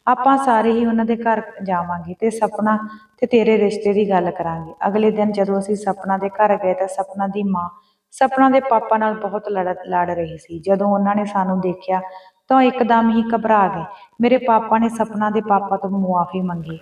ਆਪਾਂ ਸਾਰੇ ਹੀ ਉਹਨਾਂ ਦੇ ਘਰ ਜਾਵਾਂਗੇ ਤੇ ਸਪਨਾ ਤੇ ਤੇਰੇ ਰਿਸ਼ਤੇ ਦੀ ਗੱਲ ਕਰਾਂਗੇ। ਅਗਲੇ ਦਿਨ ਜਦੋਂ ਅਸੀਂ ਸਪਨਾ ਦੇ ਘਰ ਗਏ ਤਾਂ ਸਪਨਾ ਦੀ ਮਾਂ ਸਪਨਾ ਦੇ ਪਾਪਾ ਨਾਲ ਬਹੁਤ ਲੜ ਰਹੀ ਸੀ। ਜਦੋਂ ਉਹਨਾਂ ਨੇ ਸਾਨੂੰ ਦੇਖਿਆ ਤਾਂ ਉਹ ਇੱਕਦਮ ਹੀ ਘਬਰਾ ਗਏ। ਮੇਰੇ ਪਾਪਾ ਨੇ ਸਪਨਾ ਦੇ ਪਾਪਾ ਤੋਂ ਮੁਆਫੀ ਮੰਗੀ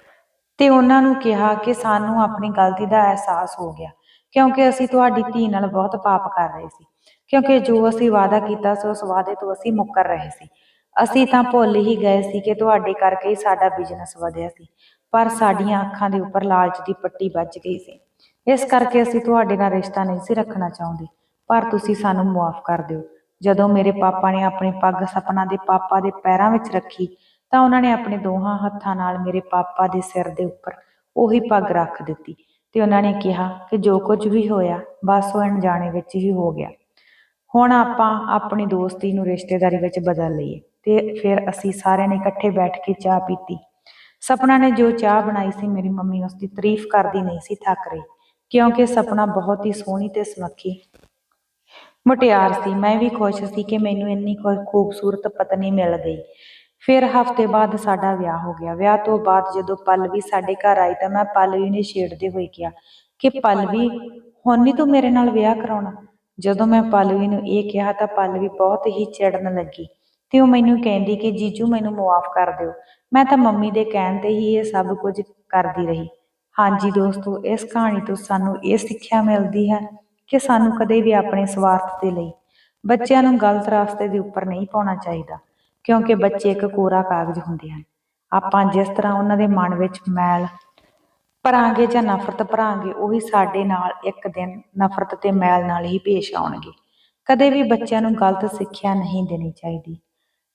ਤੇ ਉਹਨਾਂ ਨੂੰ ਕਿਹਾ ਕਿ ਸਾਨੂੰ ਆਪਣੀ ਗਲਤੀ ਦਾ ਅਹਿਸਾਸ ਹੋ ਗਿਆ ਕਿਉਂਕਿ ਅਸੀਂ ਤੁਹਾਡੀ ਧੀ ਨਾਲ ਬਹੁਤ ਪਾਪ ਕਰ ਰਹੇ ਸੀ ਕਿਉਂਕਿ ਜੋ ਅਸੀਂ ਵਾਅਦਾ ਕੀਤਾ ਸੀ ਉਸ ਵਾਅਦੇ ਤੋਂ ਅਸੀਂ ਮੁੱਕਰ ਰਹੇ ਸੀ। ਅਸੀਂ ਤਾਂ ਭੁੱਲ ਹੀ ਗਏ ਸੀ ਕਿ ਤੁਹਾਡੇ ਕਰਕੇ ਹੀ ਸਾਡਾ ਬਿਜ਼ਨਸ ਵਧਿਆ ਸੀ, ਪਰ ਸਾਡੀਆਂ ਅੱਖਾਂ ਦੇ ਉੱਪਰ ਲਾਲਚ ਦੀ ਪੱਟੀ ਵੱਜ ਗਈ ਸੀ। ਇਸ ਕਰਕੇ ਅਸੀਂ ਤੁਹਾਡੇ ਨਾਲ ਰਿਸ਼ਤਾ ਨਹੀਂ ਸੀ ਰੱਖਣਾ ਚਾਹੁੰਦੇ, ਪਰ ਤੁਸੀਂ ਸਾਨੂੰ ਮੁਆਫ ਕਰ ਦਿਓ। ਜਦੋਂ ਮੇਰੇ ਪਾਪਾ ਨੇ ਆਪਣੀ ਪੱਗ ਸਪਨਾ ਦੇ ਪਾਪਾ ਦੇ ਪੈਰਾਂ ਵਿੱਚ ਰੱਖੀ ਤਾਂ ਉਹਨਾਂ ਨੇ ਆਪਣੇ ਦੋਹਾਂ ਹੱਥਾਂ ਨਾਲ ਮੇਰੇ ਪਾਪਾ ਦੇ ਸਿਰ ਦੇ ਉੱਪਰ ਉਹੀ ਪੱਗ ਰੱਖ ਦਿੱਤੀ ਤੇ ਉਹਨਾਂ ਨੇ ਕਿਹਾ ਕਿ ਜੋ ਕੁਝ ਵੀ ਹੋਇਆ ਬਸ ਉਹ ਅਣਜਾਣੇ ਵਿੱਚ ਹੀ ਹੋ ਗਿਆ। ਹੁਣ ਆਪਾਂ ਆਪਣੀ ਦੋਸਤੀ ਨੂੰ ਰਿਸ਼ਤੇਦਾਰੀ ਵਿੱਚ ਬਦਲ ਲਈਏ। ਤੇ ਫਿਰ ਅਸੀਂ ਸਾਰਿਆਂ ਨੇ ਇਕੱਠੇ ਬੈਠ ਕੇ ਚਾਹ ਪੀਤੀ। ਸਪਨਾ ਨੇ ਜੋ ਚਾਹ ਬਣਾਈ ਸੀ ਮੇਰੀ ਮੰਮੀ ਉਸ ਦੀ ਤਾਰੀਫ ਕਰਦੀ ਨਹੀਂ ਸੀ ਥੱਕ ਰਹੀ ਕਿਉਂਕਿ ਸਪਨਾ ਬਹੁਤ ਹੀ ਸੋਹਣੀ ਤੇ ਸੁਨੱਖੀ ਮੁਟਿਆਰ ਸੀ। ਮੈਂ ਵੀ ਖੁਸ਼ ਸੀ ਕਿ ਮੈਨੂੰ ਇੰਨੀ ਖੂਬਸੂਰਤ ਪਤਨੀ ਮਿਲ ਗਈ। ਫਿਰ ਹਫ਼ਤੇ ਬਾਅਦ ਸਾਡਾ ਵਿਆਹ ਹੋ ਗਿਆ। ਵਿਆਹ ਤੋਂ ਬਾਅਦ ਜਦੋਂ ਪੱਲਵੀ ਸਾਡੇ ਘਰ ਆਈ ਤਾਂ ਮੈਂ ਪੱਲਵੀ ਨੂੰ ਛੇੜਦੇ ਹੋਏ ਕਿਹਾ ਕਿ ਪੱਲਵੀ ਹੁਣ ਨੀ ਤੂੰ ਮੇਰੇ ਨਾਲ ਵਿਆਹ ਕਰਾਉਣਾ। ਜਦੋਂ ਮੈਂ ਪੱਲਵੀ ਨੂੰ ਇਹ ਕਿਹਾ ਤਾਂ ਪੱਲਵੀ ਬਹੁਤ ਹੀ ਚਿੜਨ ਲੱਗੀ ਤੇ ਉਹ ਮੈਨੂੰ ਕਹਿੰਦੀ ਕਿ ਜੀਜੂ ਮੈਨੂੰ ਮੁਆਫ ਕਰ ਦਿਓ, ਮੈਂ ਤਾਂ ਮੰਮੀ ਦੇ ਕਹਿਣ ਤੇ ਹੀ ਇਹ ਸਭ ਕੁਝ ਕਰਦੀ ਰਹੀ। ਹਾਂਜੀ ਦੋਸਤੋ, ਇਸ ਕਹਾਣੀ ਤੋਂ ਸਾਨੂੰ ਇਹ ਸਿੱਖਿਆ ਮਿਲਦੀ ਹੈ ਕਿ ਸਾਨੂੰ ਕਦੇ ਵੀ ਆਪਣੇ ਸਵਾਰਥ ਦੇ ਲਈ ਬੱਚਿਆਂ ਨੂੰ ਗਲਤ ਰਸਤੇ ਦੇ ਉੱਪਰ ਨਹੀਂ ਪਾਉਣਾ ਚਾਹੀਦਾ ਕਿਉਂਕਿ ਬੱਚੇ ਇੱਕ ਕੋਰਾ ਕਾਗਜ਼ ਹੁੰਦੇ ਹਨ। ਆਪਾਂ ਜਿਸ ਤਰ੍ਹਾਂ ਉਹਨਾਂ ਦੇ ਮਨ ਵਿੱਚ ਮੈਲ ਭਰਾਂਗੇ ਜਾਂ ਨਫ਼ਰਤ ਭਰਾਂਗੇ ਉਹੀ ਸਾਡੇ ਨਾਲ ਇੱਕ ਦਿਨ ਨਫ਼ਰਤ ਤੇ ਮੈਲ ਨਾਲ ਹੀ ਪੇਸ਼ ਆਉਣਗੇ। ਕਦੇ ਵੀ ਬੱਚਿਆਂ ਨੂੰ ਗਲਤ ਸਿੱਖਿਆ ਨਹੀਂ ਦੇਣੀ ਚਾਹੀਦੀ।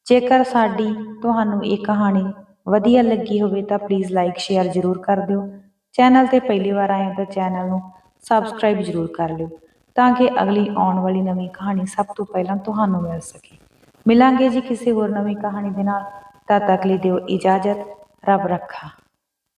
ਜੇਕਰ ਸਾਡੀ ਤੁਹਾਨੂੰ ਇਹ ਕਹਾਣੀ ਵਧੀਆ ਲੱਗੀ ਹੋਵੇ ਤਾਂ ਪਲੀਜ਼ ਲਾਈਕ ਸ਼ੇਅਰ ਜ਼ਰੂਰ ਕਰ ਦਿਓ। ਚੈਨਲ ਤੇ ਪਹਿਲੀ ਵਾਰ ਆਏ ਹੋ ਤਾਂ ਚੈਨਲ ਨੂੰ ਸਬਸਕ੍ਰਾਈਬ ਜ਼ਰੂਰ ਕਰ ਲਿਓ ਤਾਂ ਕਿ ਅਗਲੀ ਆਉਣ ਵਾਲੀ ਨਵੀਂ ਕਹਾਣੀ ਸਭ ਤੋਂ ਪਹਿਲਾਂ ਤੁਹਾਨੂੰ ਮਿਲ ਸਕੇ। ਮਿਲਾਂਗੇ ਜੀ ਕਿਸੇ ਹੋਰ ਨਵੀਂ ਕਹਾਣੀ ਦੇ ਨਾਲ, ਤਦ ਤੱਕ ਲਈ ਦਿਓ ਇਜਾਜ਼ਤ। ਰੱਬ ਰੱਖਾ।